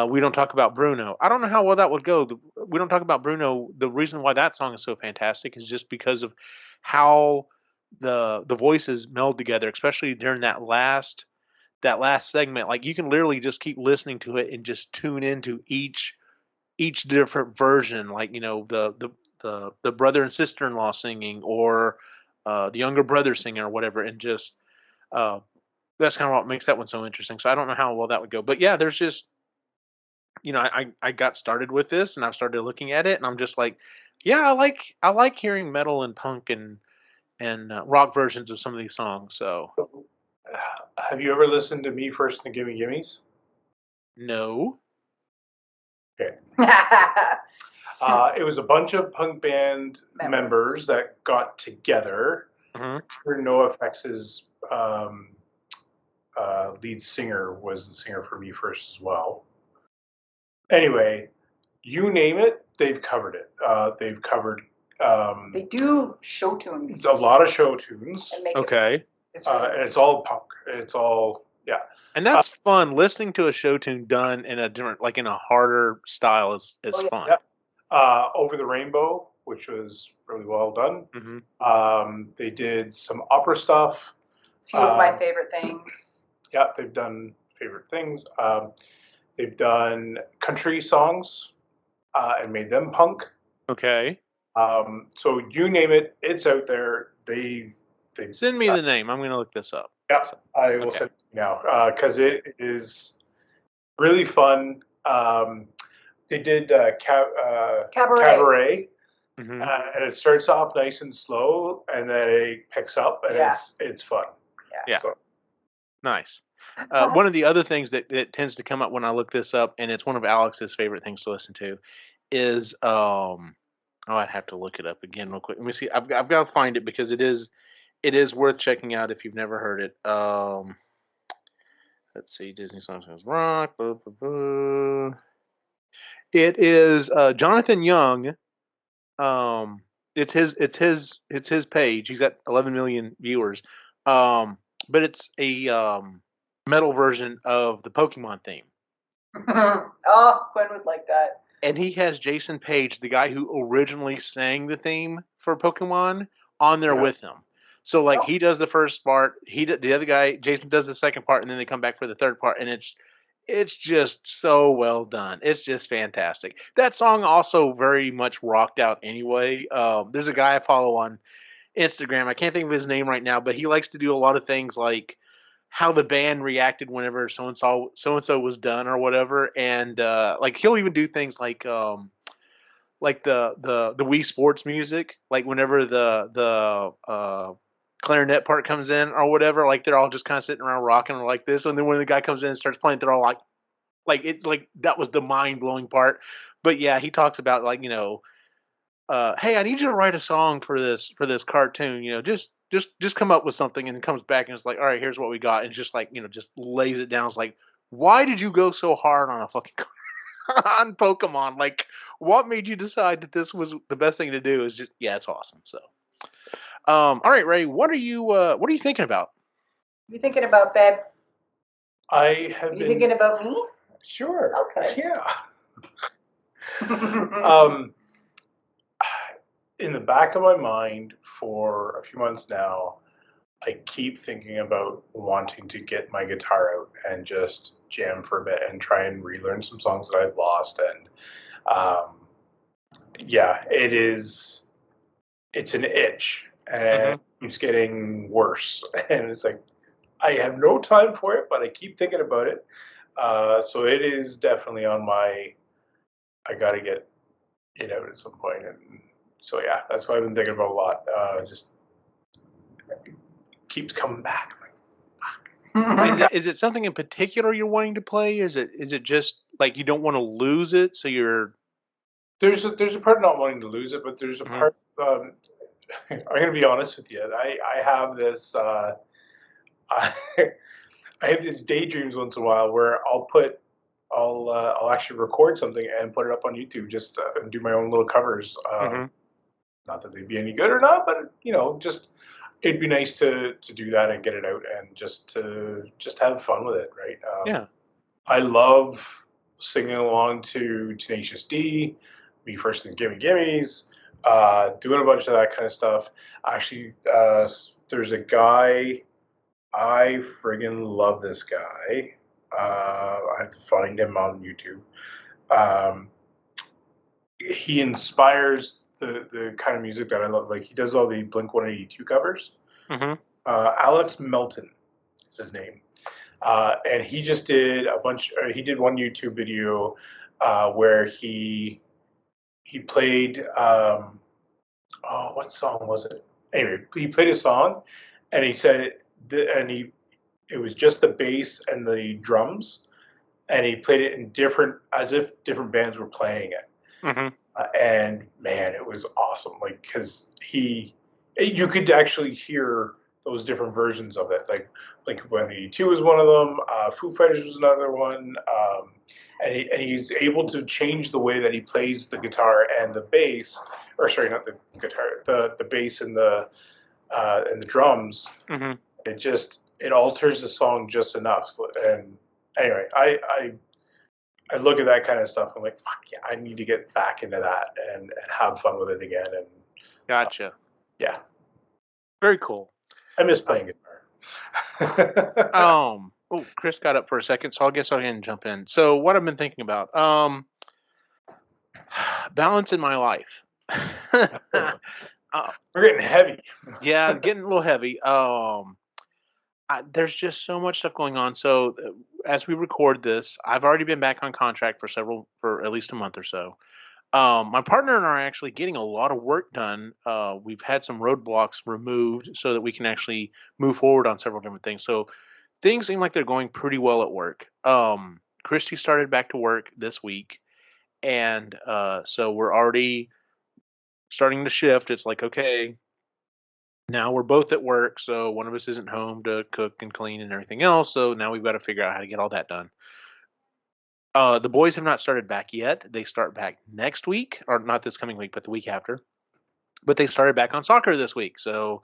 "We Don't Talk About Bruno." I don't know how well that would go. "We Don't Talk About Bruno." The reason why that song is so fantastic is just because of how the voices meld together, especially during that last segment. Like you can literally just keep listening to it and just tune into each different version, like the brother and sister-in-law singing, or the younger brother singing, or whatever, and just uh, that's kind of what makes that one so interesting. So I don't know how well that would go, but yeah, there's just I got started with this and I've started looking at it and I'm just like, yeah, I like hearing metal and punk and rock versions of some of these songs. So Have you ever listened to Me First and the Gimme Gimmes? no. Okay. It was a bunch of punk band members that got together. Mm-hmm. NoFX's lead singer was the singer for Me First as well. Anyway, you name it, they've covered it. They've covered. They do show tunes. A lot of show tunes. And make Okay. It's really and it's all punk. It's all And that's fun. Listening to a show tune done in a different, like in a harder style, is fun. Yeah. Over the Rainbow, which was really well done. Mm-hmm. They did some opera stuff. A few of my favorite things. Yeah, they've done favorite things. They've done country songs and made them punk. Okay. So you name it, it's out there. They send me the name. I'm going to look this up. Yeah, I will send it to you now because it is really fun. They did Cabaret. Mm-hmm. And it starts off nice and slow, and then it picks up, and it's fun. Yeah. So. Nice. One of the other things that tends to come up when I look this up, and it's one of Alex's favorite things to listen to, is I'd have to look it up again real quick. Let me see. I've got to find it because it is worth checking out if you've never heard it. Let's see. Disney songs rock. Blah, blah, blah. It is Jonathan Young. It's his page. He's got 11 million viewers. But it's a metal version of the Pokemon theme. Oh, Quinn would like that. And he has Jason Page, the guy who originally sang the theme for Pokemon, on there with him. So like he does the first part, the other guy, Jason, does the second part, and then they come back for the third part, and it's just so well done. It's just fantastic. That song also very much rocked out anyway. There's a guy I follow on Instagram. I can't think of his name right now, but he likes to do a lot of things like how the band reacted whenever so and so was done or whatever, and like he'll even do things like the Wii Sports music, like whenever the clarinet part comes in or whatever, like they're all just kind of sitting around rocking like this, and then when the guy comes in and starts playing, they're all like that was the mind blowing part. But yeah, he talks about like hey, I need you to write a song for this cartoon. Just come up with something, and it comes back and it's like, all right, here's what we got, and just like just lays it down. It's like, why did you go so hard on a fucking on Pokemon? Like, what made you decide that this was the best thing to do? Is just it's awesome. So, all right, Ray, what are you thinking about? You thinking about, babe? I have. You thinking about me? Sure. Okay. Yeah. In the back of my mind for a few months now, I keep thinking about wanting to get my guitar out and just jam for a bit and try and relearn some songs that I've lost. And it's an itch, and it keeps getting worse. And it's like, I have no time for it, but I keep thinking about it. So it is definitely on my, I got to get it out at some point. And so, yeah, that's what I've been thinking about a lot. Just keeps coming back. Is it something in particular you're wanting to play? Is it just like you don't want to lose it, so you're? There's a part not wanting to lose it, but there's a part. I'm going to be honest with you. I have this. I have these daydreams once in a while where I'll actually record something and put it up on YouTube, just and do my own little covers. Not that they'd be any good or not, but just it'd be nice to do that and get it out and just have fun with it, right? Yeah. I love singing along to Tenacious D, Me First and Gimme Gimmes, doing a bunch of that kind of stuff. Actually, there's a guy, I friggin' love this guy. I have to find him on YouTube. He inspires the kind of music that I love. Like he does all the Blink 182 covers. Alex Melton is his name, and he just did a bunch. He did one YouTube video where he played. What song was it? Anyway, he played a song, and he said, it was just the bass and the drums, and he played it in different, as if different bands were playing it. Mm-hmm. And man, it was awesome. Like, because you could actually hear those different versions of it. Like when E2 was one of them, Foo Fighters was another one, and he's able to change the way that he plays the guitar and the bass, or sorry, not the guitar, the bass and the drums. Mm-hmm. It alters the song just enough. And anyway, I look at that kind of stuff. I'm like, fuck yeah, I need to get back into that and have fun with it again. And Gotcha. yeah, Very cool. I miss playing guitar. Oh, Chris got up for a second, so I guess I'll go ahead and jump in. So what I've been thinking about, balance in my life. We're getting heavy. Yeah, getting a little heavy. There's just so much stuff going on. So as we record this, I've already been back on contract for at least a month or so. My partner and I are actually getting a lot of work done. We've had some roadblocks removed so that we can actually move forward on several different things. So things seem like they're going pretty well at work. Christy started back to work this week, and so we're already starting to shift. It's like, okay, now we're both at work, so one of us isn't home to cook and clean and everything else. So now we've got to figure out how to get all that done. The boys have not started back yet. They start back next week, or not this coming week, but the week after. But they started back on soccer this week, so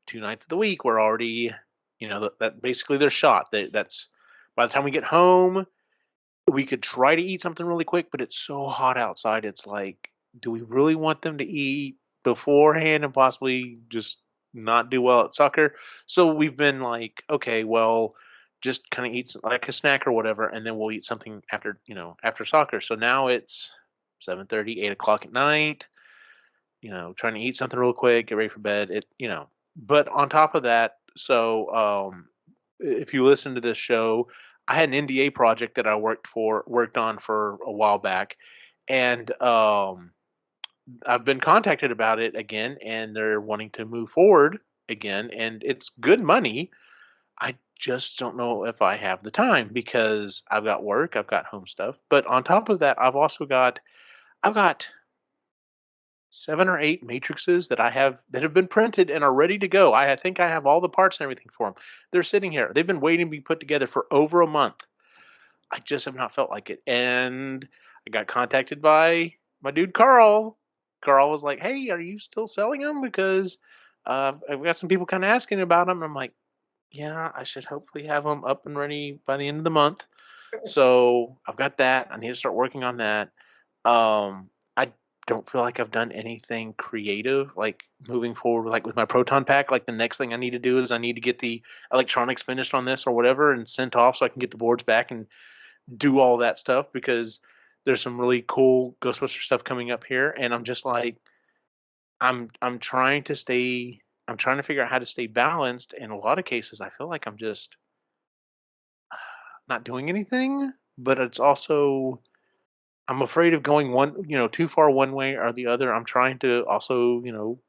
2 nights of the week we're already, that basically they're shot. That's by the time we get home, we could try to eat something really quick, but it's so hot outside. It's like, do we really want them to eat beforehand and possibly just not do well at soccer? So we've been like, okay, well, just kind of eat like a snack or whatever, and then we'll eat something after soccer. So now it's 7:30, 8 o'clock at night. Trying to eat something real quick, get ready for bed. But on top of that, so if you listen to this show, I had an NDA project that I worked on for a while back, and I've been contacted about it again, and they're wanting to move forward again, and it's good money. I just don't know if I have the time because I've got work, I've got home stuff, but on top of that, I've got 7 or 8 matrices that have been printed and are ready to go. I think I have all the parts and everything for them. They're sitting here. They've been waiting to be put together for over a month. I just have not felt like it. And I got contacted by my dude Carl. Carl was like, "Hey, are you still selling them? Because I've got some people kind of asking about them." I'm like, "Yeah, I should hopefully have them up and ready by the end of the month." So I've got that. I need to start working on that. I don't feel like I've done anything creative, like moving forward, like with my proton pack. Like the next thing I need to do is I need to get the electronics finished on this or whatever and sent off so I can get the boards back and do all that stuff because there's some really cool Ghostbuster stuff coming up here. And I'm just like, I'm trying to stay. I'm trying to figure out how to stay balanced. In a lot of cases, I feel like I'm just not doing anything, but it's also I'm afraid of going too far one way or the other. I'm trying to also,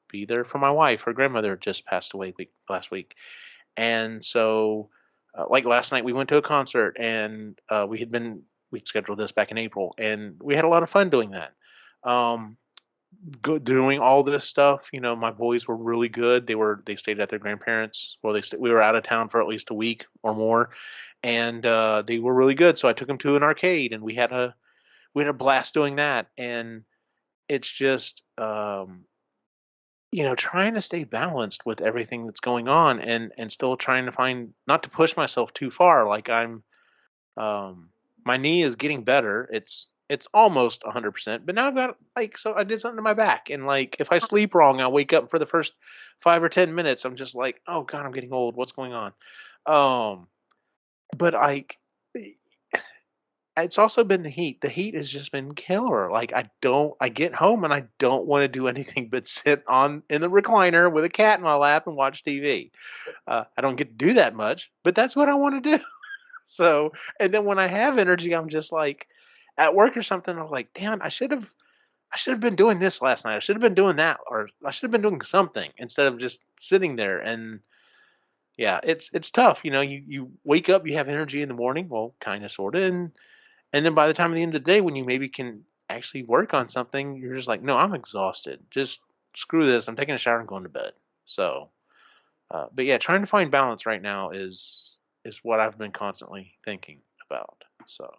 be there for my wife. Her grandmother just passed away last week. And so, like last night, we went to a concert and we'd scheduled this back in April and we had a lot of fun doing that. Um, doing all this stuff, my boys were really good. They stayed at their grandparents. Well, we were out of town for at least a week or more and they were really good. So I took them to an arcade and we had a blast doing that. And it's just trying to stay balanced with everything that's going on and still trying to find not to push myself too far. Like my knee is getting better. It's almost 100%, but now I've got so I did something to my back, and like if I sleep wrong, I'll wake up for the first 5 or 10 minutes. I'm just like, oh god, I'm getting old. What's going on? Um, but it's also been the heat. The heat has just been killer. Like I get home and I don't want to do anything but sit in the recliner with a cat in my lap and watch TV. I don't get to do that much, but that's what I want to do. So, and then when I have energy, I'm just like at work or something. I'm like, damn, I should have been doing this last night. I should have been doing that, or I should have been doing something instead of just sitting there. And yeah, it's tough. You wake up, you have energy in the morning, well, kind of, sort of, and then by the time at the end of the day, when you maybe can actually work on something, you're just like, no, I'm exhausted. Just screw this. I'm taking a shower and going to bed. So, but yeah, trying to find balance right now is what I've been constantly thinking about. So,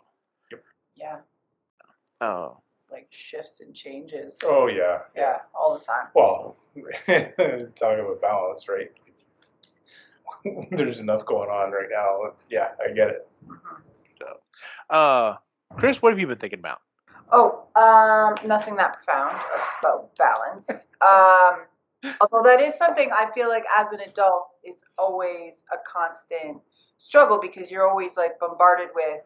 Yeah. oh, It's like shifts and changes. Oh yeah. Yeah, all the time. Well, talking about balance, right? There's enough going on right now. Yeah, I get it. Mhm. so, Chris, what have you been thinking about? Oh, nothing that profound about balance. Although that is something I feel like as an adult is always a constant struggle because you're always like bombarded with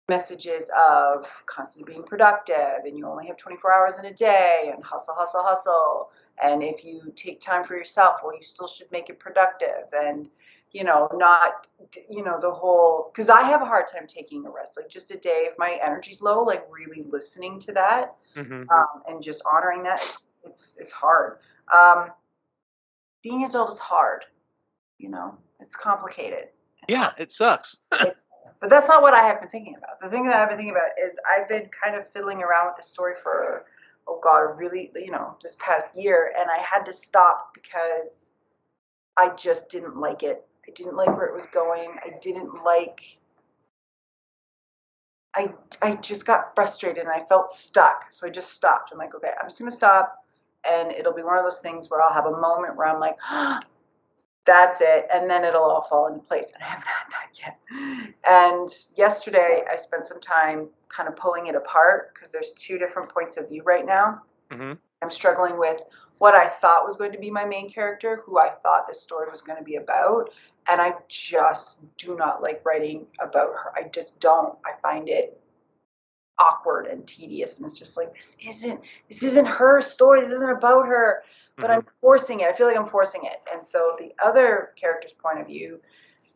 messages of constantly being productive and you only have 24 hours in a day and hustle, hustle, hustle. And if you take time for yourself, well, you still should make it productive. And, not, the whole, because I have a hard time taking a rest, like just a day if my energy's low, like really listening to that Mm-hmm. and just honoring that. It's hard. Um, Being adult is hard, it's complicated. Yeah, it sucks. But that's not what I have been thinking about. The thing that I've been thinking about is I've been kind of fiddling around with the story for, oh God, really, this past year. And I had to stop because I just didn't like it. I didn't like where it was going. I just got frustrated and I felt stuck. So I just stopped. I'm like, okay, I'm just going to stop. And it'll be one of those things where I'll have a moment where I'm like, that's it. And then it'll all fall into place. And I haven't had that yet. And yesterday I spent some time kind of pulling it apart because there's two different points of view right now. Mm-hmm. I'm struggling with what I thought was going to be my main character, who I thought this story was going to be about. And I just do not like writing about her. I just don't. I find it awkward and tedious. And it's just like, this isn't her story. This isn't about her. But I'm forcing it. I feel like I'm forcing it. And so the other character's point of view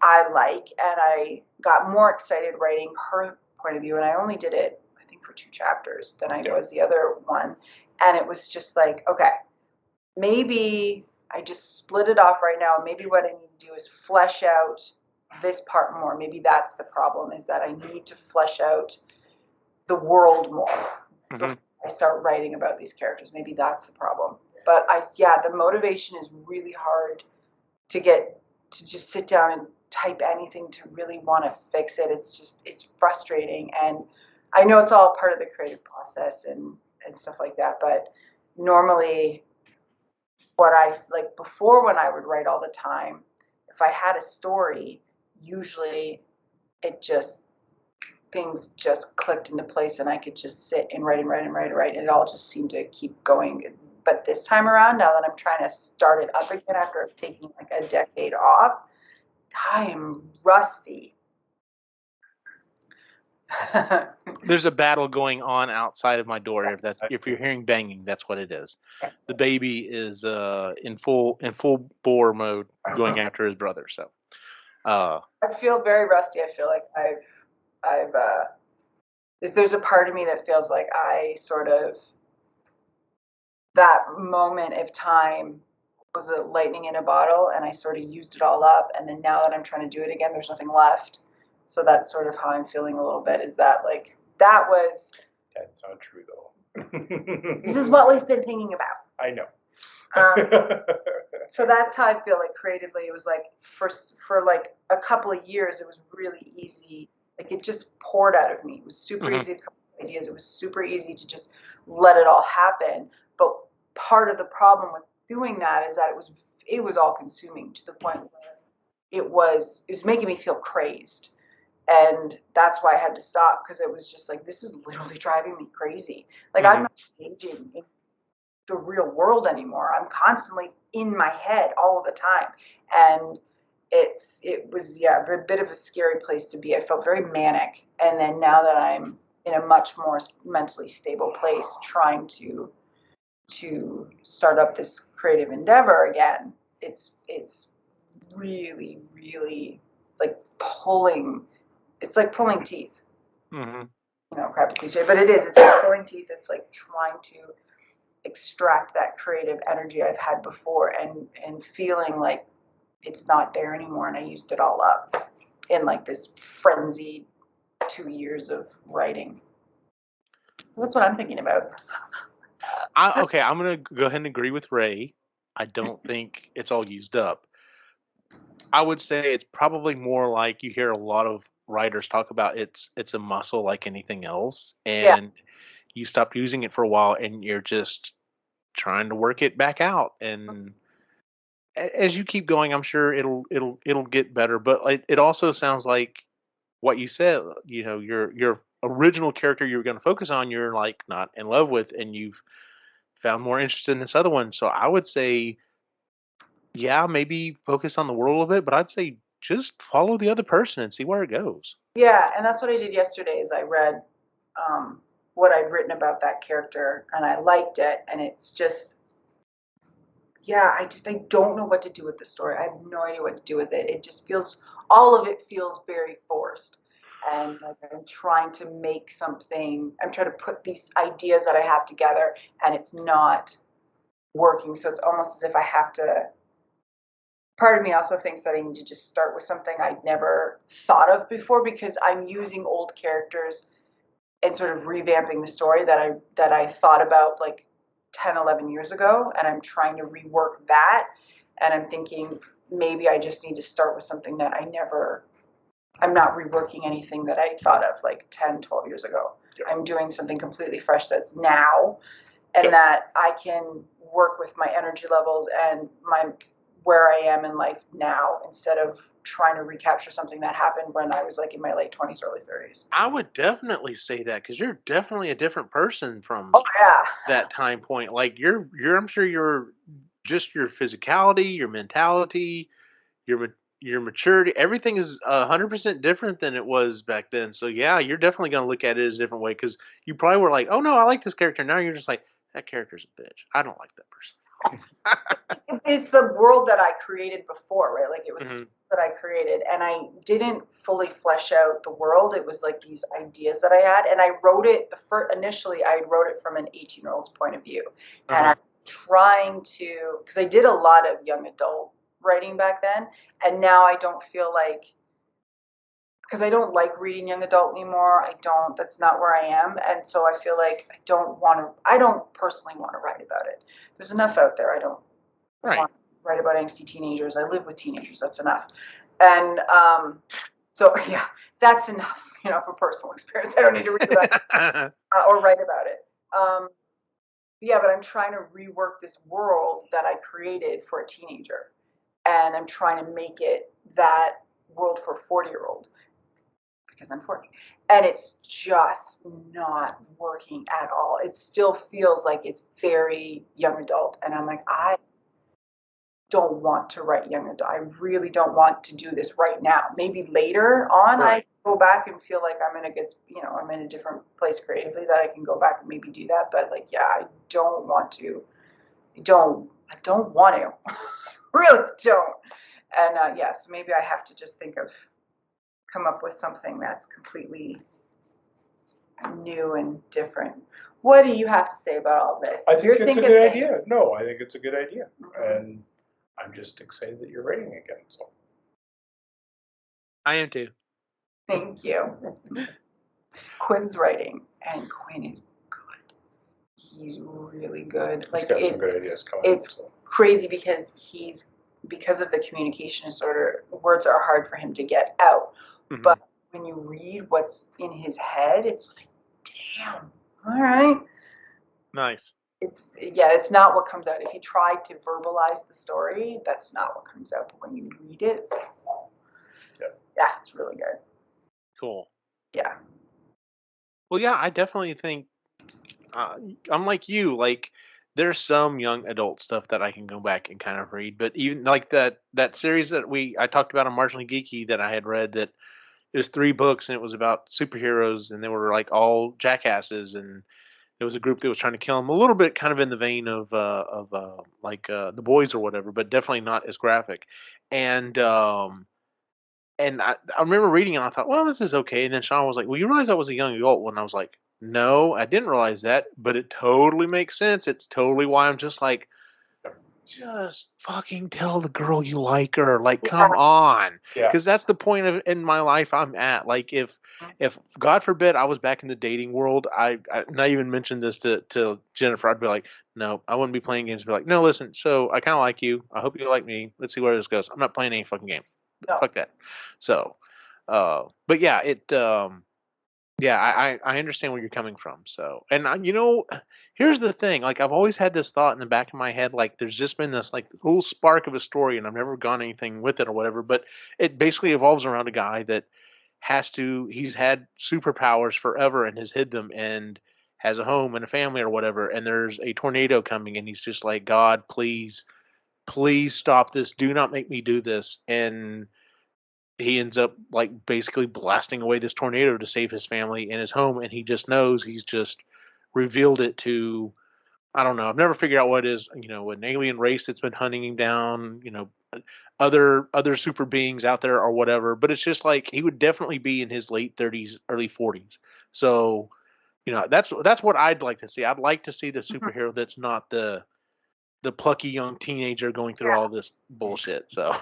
I like, and I got more excited writing her point of view. And I only did it, I think, for 2 chapters than I was the other one. And it was just like, okay, maybe I just split it off right now. Maybe what I need to do is flesh out this part more. Maybe that's the problem, is that I need to flesh out the world more before I start writing about these characters. Maybe that's the problem. But the motivation is really hard to get to just sit down and type anything to really want to fix it. It's frustrating. And I know it's all part of the creative process and stuff like that. But normally what I like before, when I would write all the time, if I had a story, usually things just clicked into place and I could just sit and write and write and write and write. And it all just seemed to keep going. But this time around, now that I'm trying to start it up again after taking like a decade off, I am rusty. There's a battle going on outside of my door. If you're hearing banging, that's what it is. The baby is in full bore mode going after his brother. So I feel very rusty. I feel like there's a part of me that feels like I sort of, that moment of time was a lightning in a bottle and I sort of used it all up. And then now that I'm trying to do it again, there's nothing left. So that's sort of how I'm feeling a little bit, is that like, that was. That's not true though. This is what we've been thinking about. I know. So that's how I feel like creatively. It was like for like a couple of years, it was really easy. Like it just poured out of me. It was super easy to come up with ideas. It was super easy to just let it all happen. But part of the problem with doing that is that it was all consuming to the point where it was making me feel crazed. And that's why I had to stop, because it was just like, this is literally driving me crazy. Like I'm not engaging in the real world anymore. I'm constantly in my head all the time. And it was a bit of a scary place to be. I felt very manic. And then now that I'm in a much more mentally stable place, trying to start up this creative endeavor again, it's really, really like pulling. It's like pulling teeth. crappy cliche, but it is. It's like pulling teeth. It's like trying to extract that creative energy I've had before and feeling like it's not there anymore, and I used it all up in like this frenzied 2 years of writing. So that's what I'm thinking about. Okay, I'm gonna go ahead and agree with Ray. I don't think it's all used up. I would say it's probably more like you hear a lot of writers talk about it's a muscle like anything else, Yeah. and you stop using it for a while, and you're just trying to work it back out. And as you keep going, I'm sure it'll get better. But it also sounds like what you said. Your original character you were going to focus on, you're like not in love with, and you've found more interest in this other one. So I would say, yeah, maybe focus on the world a little bit, but I'd say just follow the other person and see where it goes. Yeah, and that's what I did yesterday is I read what I'd written about that character and I liked it, and it's just, yeah, I don't know what to do with the story. I have no idea what to do with it. It just feels, all of it feels very forced. And like I'm trying to make something, I'm trying to put these ideas that I have together and it's not working. So it's almost as if I have to, part of me also thinks that I need to just start with something I'd never thought of before, because I'm using old characters and sort of revamping the story that I thought about like 10, 11 years ago, and I'm trying to rework that. And I'm thinking maybe I just need to start with something that I'm not reworking anything that I thought of like 10, 12 years ago. Yep. I'm doing something completely fresh that's now, and Yep. that I can work with my energy levels and my where I am in life now, instead of trying to recapture something that happened when I was like in my late 20s, early 30s. I would definitely say that because you're definitely a different person from Oh yeah. that time point. Like I'm sure you're just your physicality, your mentality, your maturity, everything is 100% different than it was back then. So yeah, you're definitely going to look at it as a different way because you probably were like, oh no, I like this character. Now you're just like, that character's a bitch. I don't like that person. It's the world that I created before, right? Like it was this Hmm. world that I created, and I didn't fully flesh out the world. It was like these ideas that I had, and I wrote it. Initially, I wrote it from an 18-year-old's point of view, and Uh-huh. I'm trying to, because I did a lot of young adult writing back then, and now I don't feel like, because I don't like reading young adult anymore. I don't. That's not where I am, and so I feel like I don't want to. I don't personally want to write about it. There's enough out there. I don't Right. want to write about angsty teenagers. I live with teenagers. That's enough. And so, yeah, that's enough, for personal experience. I don't need to read about it, or write about it. Yeah, but I'm trying to rework this world that I created for a teenager. And I'm trying to make it that world for a 40-year-old, because I'm 40. And it's just not working at all. It still feels like it's very young adult. And I'm like, I don't want to write young adult. I really don't want to do this right now. Maybe later on, I Right. go back and feel like I'm in a good, I'm in a different place creatively that I can go back and maybe do that. But like, yeah, I don't want to. I don't want to. Really don't. And yes, maybe I have to just come up with something that's completely new and different. What do you have to say about all this? I think You're it's a thinking good things. idea. No, I think it's a good idea. Mhm. And I'm just excited that you're writing again. So I am too. Thank you. Quinn's writing, and Quinn is good. He's really good. he's Like got some good ideas coming up. it's So. crazy because of the communication disorder, words are hard for him to get out. Mhm. But when you read what's in his head, it's like, damn, all right. Nice. It's not what comes out. If you try to verbalize the story, that's not what comes out. But when you read it, it's like, oh, yeah, it's really good. Cool. Yeah. Well, yeah, I definitely think uh, I'm like you. Like, there's some young adult stuff that I can go back and kind of read, but even like that series that I talked about on Marginally Geeky that I had read, that it was 3 books and it was about superheroes and they were like all jackasses, and there was a group that was trying to kill them, a little bit kind of in the vein of like The Boys or whatever, but definitely not as graphic. And And I remember reading it and I thought, well, this is okay. And then Sean was like, well, you realize I was a young adult when I was like, no, I didn't realize that, but it totally makes sense. It's totally why I'm just like, just fucking tell the girl you like her. Like, Yeah. come on. Yeah. Because that's the point of in my life I'm at. Like, if God forbid I was back in the dating world, and I even mentioned this to Jennifer, I'd be like, no, I wouldn't be playing games. I'd be like, no, listen, so I kind of like you. I hope you like me. Let's see where this goes. I'm not playing any fucking game. No. Fuck that. So, but yeah, yeah, I understand where you're coming from. So, and here's the thing. Like, I've always had this thought in the back of my head. Like, there's just been this like little spark of a story, and I've never gone anything with it or whatever. But it basically evolves around a guy that he's had superpowers forever and has hid them and has a home and a family or whatever. And there's a tornado coming, and he's just like, God, please, please stop this. Do not make me do this. And he ends up like basically blasting away this tornado to save his family and his home, and he just knows he's just revealed it to, I don't know, I've never figured out what it is, an alien race that's been hunting him down, other super beings out there or whatever. But it's just like he would definitely be in his late 30s, early 40s. So that's what I'd like to see. I'd like to see the superhero that's not the plucky young teenager going through Yeah. all this bullshit. So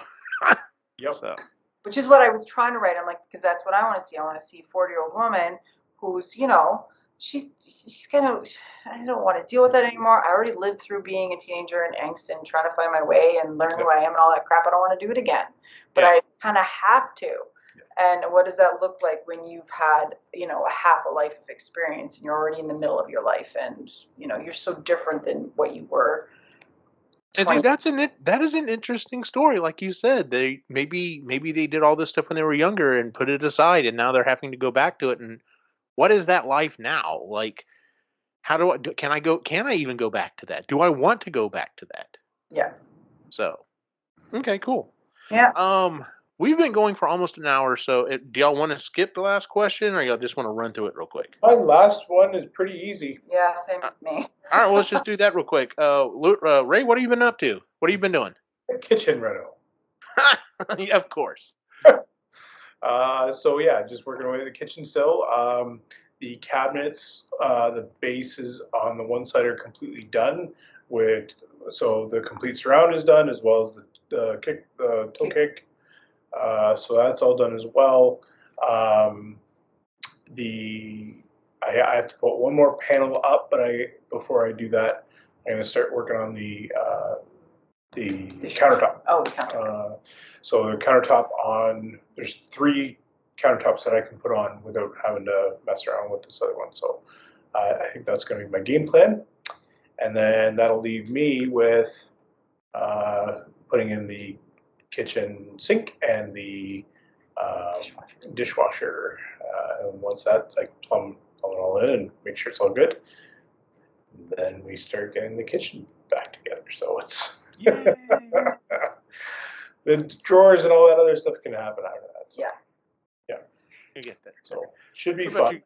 Yep. so Which is what I was trying to write. I'm like, because that's what I want to see. I want to see a 40-year-old woman who's, she's kind of, I don't want to deal with that anymore. I already lived through being a teenager and angst and trying to find my way and learn who I am and all that crap. I don't want to do it again. But Yeah. I kind of have to. And what does that look like when you've had, a half a life of experience and you're already in the middle of your life and, you're so different than what you were. And see, that is an interesting story. Like you said, they maybe they did all this stuff when they were younger and put it aside, and now they're having to go back to it. And what is that life now? Like, how can I go? Can I even go back to that? Do I want to go back to that? Yeah. So, okay, cool. Yeah. We've been going for almost an hour. So, do y'all want to skip the last question, or y'all just want to run through it real quick? My last one is pretty easy. Yeah. Same with me. All right, well, let's just do that real quick. Ray, what have you been up to? What have you been doing? Kitchen reno. Yeah, of course. So yeah, just working away in the kitchen still. The cabinets, the bases on the one side are completely done. So the complete surround is done, as well as the toe kick. So that's all done as well. I have to put one more panel up, but before I do that, I'm going to start working on the countertop. Oh, the countertop. So the countertop there's 3 countertops that I can put on without having to mess around with this other one. So I think that's going to be my game plan. And then that'll leave me with putting in the kitchen sink and the dishwasher. And once that's like plumb it all in and make sure it's all good, then we start getting the kitchen back together. So it's the drawers and all that other stuff can happen after that. So, yeah, You get that. so should be What about fun.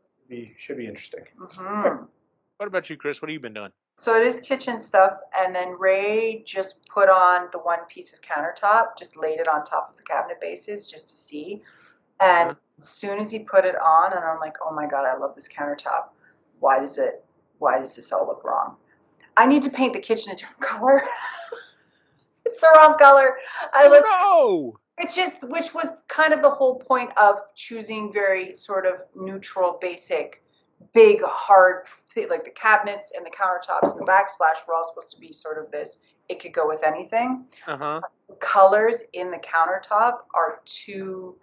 Should be interesting. Mm-hmm. What about you, Chris? What have you been doing? So it is kitchen stuff, and then Ray just put on the one piece of countertop, just laid it on top of the cabinet bases just to see. And as soon as he put it on, and I'm like, oh my God, I love this countertop. Why does this all look wrong? I need to paint the kitchen a different color. It's the wrong color. Which was kind of the whole point of choosing very sort of neutral, basic, big, hard, like the cabinets and the countertops and the backsplash were all supposed to be sort of this. It could go with anything. Colors in the countertop are too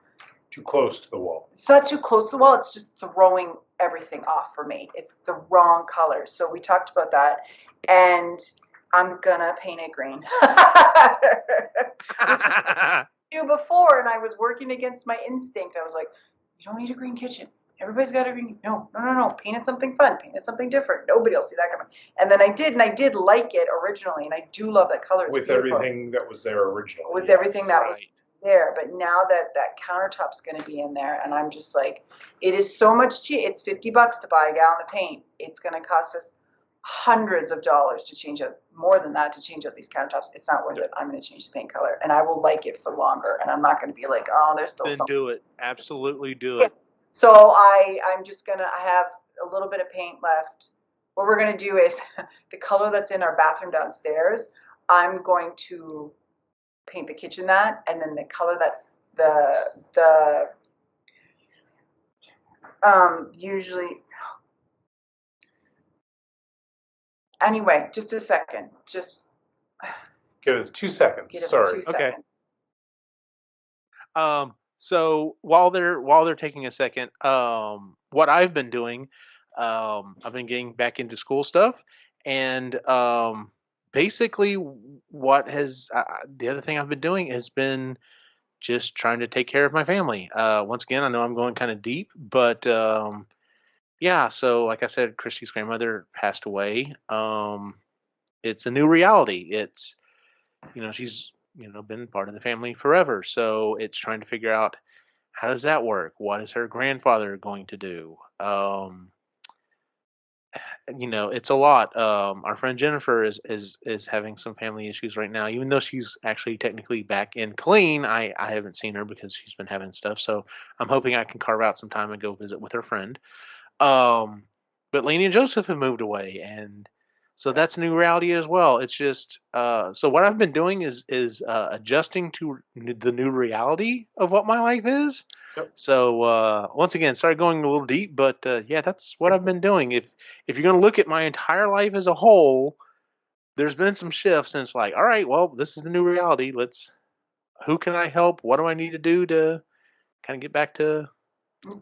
close to the wall. It's not too close to the wall. It's just throwing everything off for me. It's the wrong color. So we talked about that, and I'm gonna paint it green. Do before, and I was working against my instinct. I was like, you don't need a green kitchen. Everybody's got a green. No. Paint it something fun. Paint it something different. Nobody will see that coming. And then I did like it originally, and I do love that color. With everything that was there originally. With everything that was there, but now that countertop's going to be in there, and I'm just like, it is so much cheap. It's $50 to buy a gallon of paint. It's going to cost us hundreds of dollars to change out, more than that to change out these countertops. It's not worth it. I'm going to change the paint color, and I will like it for longer. And I'm not going to be like, oh, there's still Then something. do it. Absolutely do it. So I'm just gonna. I have a little bit of paint left. What we're gonna do is the color that's in our bathroom downstairs. I'm going to paint the kitchen that, and then the color that's the usually. Anyway, just a second. Just Give us 2 seconds. give us Sorry. 2 seconds. So while they're taking a second, what I've been doing, I've been getting back into school stuff, and basically what has the other thing I've been doing has been just trying to take care of my family. Once again, I know I'm going kind of deep, but yeah. So like I said, Christy's grandmother passed away. It's a new reality. It's she's been part of the family forever, so it's trying to figure out how does that work? What is her grandfather going to do? It's a lot. Our friend Jennifer is having some family issues right now. Even though she's actually technically back in clean, I haven't seen her because she's been having stuff. So I'm hoping I can carve out some time and go visit with her friend. Um, but Lainey and Joseph have moved away, and so that's a new reality as well. It's just so what I've been doing is adjusting to the new reality of what my life is. Yep. So once again, sorry going a little deep, but yeah, that's what I've been doing. If you're going to look at my entire life as a whole, there's been some shifts, and it's like, all right, well, this is the new reality. Who can I help? What do I need to do to kind of get back to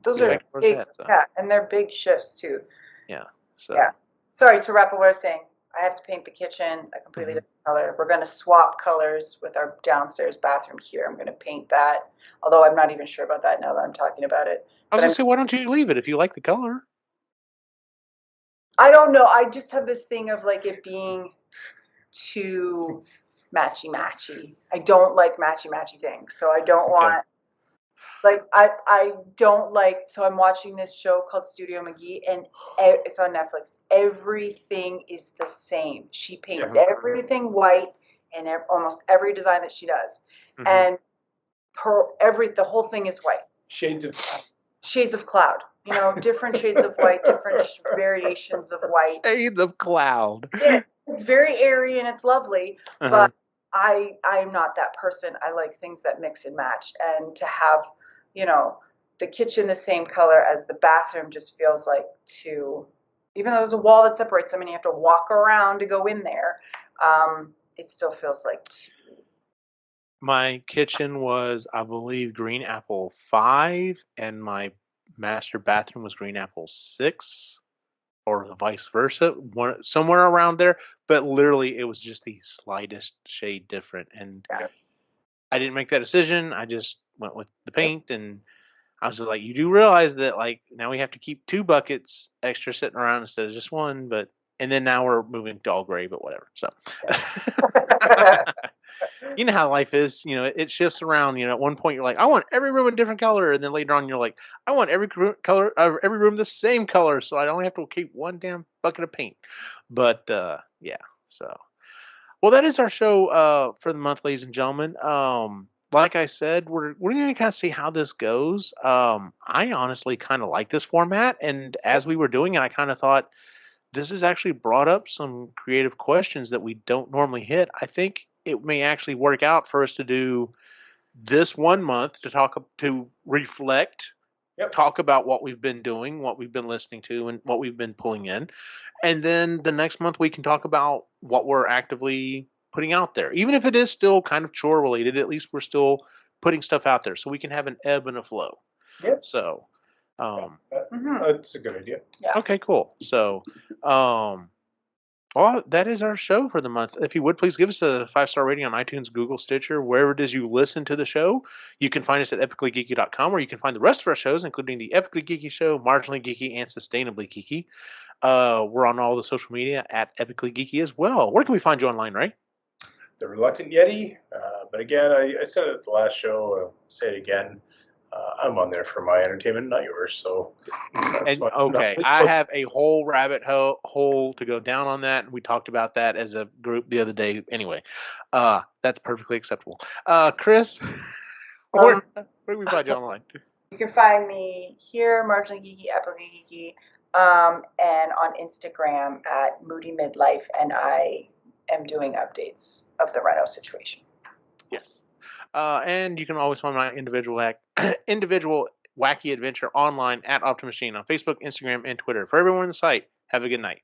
Those get are back to where it's big, at? So yeah, and they're big shifts too. yeah, so. Yeah. Sorry to wrap up what I was saying. I have to paint the kitchen a completely Mhm. different color. We're going to swap colors with our downstairs bathroom here. I'm going to paint that, although I'm not even sure about that now that I'm talking about it. I was But gonna say, why don't you leave it if you like the color? I don't know. I just have this thing of like it being too matchy matchy. I don't like matchy matchy things. So I don't Okay. want like I don't like. So I'm watching this show called Studio McGee, and it's on Netflix. Everything is the same. She paints Mhm. everything white in almost every design that she does, Mhm. and the whole thing is white. Shades of Cloud. Different shades of white, different variations of white. Shades of cloud. It's very airy and it's lovely, Uh-huh. but I'm not that person. I like things that mix and match, and to have the kitchen the same color as the bathroom just feels like too. Even though there's a wall that separates them and you have to walk around to go in there, it still feels like too. My kitchen was, I believe, Green Apple 5, and my master bathroom was Green Apple 6, or the vice versa, somewhere around there. But literally, it was just the slightest shade different, and Yeah. I didn't make that decision. I just went with the paint, and I was just like, you do realize that like now we have to keep 2 buckets extra sitting around instead of just one, but and then now we're moving to all gray, but whatever. So you know how life is, it shifts around. At one point you're like, I want every room a different color, and then later on you're like, I want every room the same color, so I don't have to keep one damn bucket of paint. But yeah, so well, that is our show for the month, ladies and gentlemen. Like I said, we're going to kind of see how this goes. I honestly kind of like this format, and as we were doing it, I kind of thought this has actually brought up some creative questions that we don't normally hit. I think it may actually work out for us to do this one month to reflect, Yep. talk about what we've been doing, what we've been listening to, and what we've been pulling in. And then the next month we can talk about what we're actively putting out there. Even if it is still kind of chore related, at least we're still putting stuff out there so we can have an ebb and a flow. Yep. So, that's a good idea. Yeah. okay, cool. So, well, that is our show for the month. If you would please give us a 5-star rating on iTunes, Google, Stitcher, wherever it is you listen to the show. You can find us at epicallygeeky.com, where you can find the rest of our shows, including the Epically Geeky Show, Marginally Geeky, and Sustainably Geeky. We're on all the social media at Epically Geeky as well. Where can we find you online, Ray? The Reluctant Yeti. But again, I said it at the last show. I'll say it again. I'm on there for my entertainment, not yours. So, And okay, I have a whole rabbit hole to go down on that. We talked about that as a group the other day. Anyway, that's perfectly acceptable. Chris, where do we find you online? You can find me here, Marginally Geeky, Epically Geeky, and on Instagram at Moody Midlife, and I am doing updates of the Reno situation. Yes. And you can always find my individual wacky adventure online at Optimus Machine on Facebook, Instagram, and Twitter. For everyone on the site, have a good night.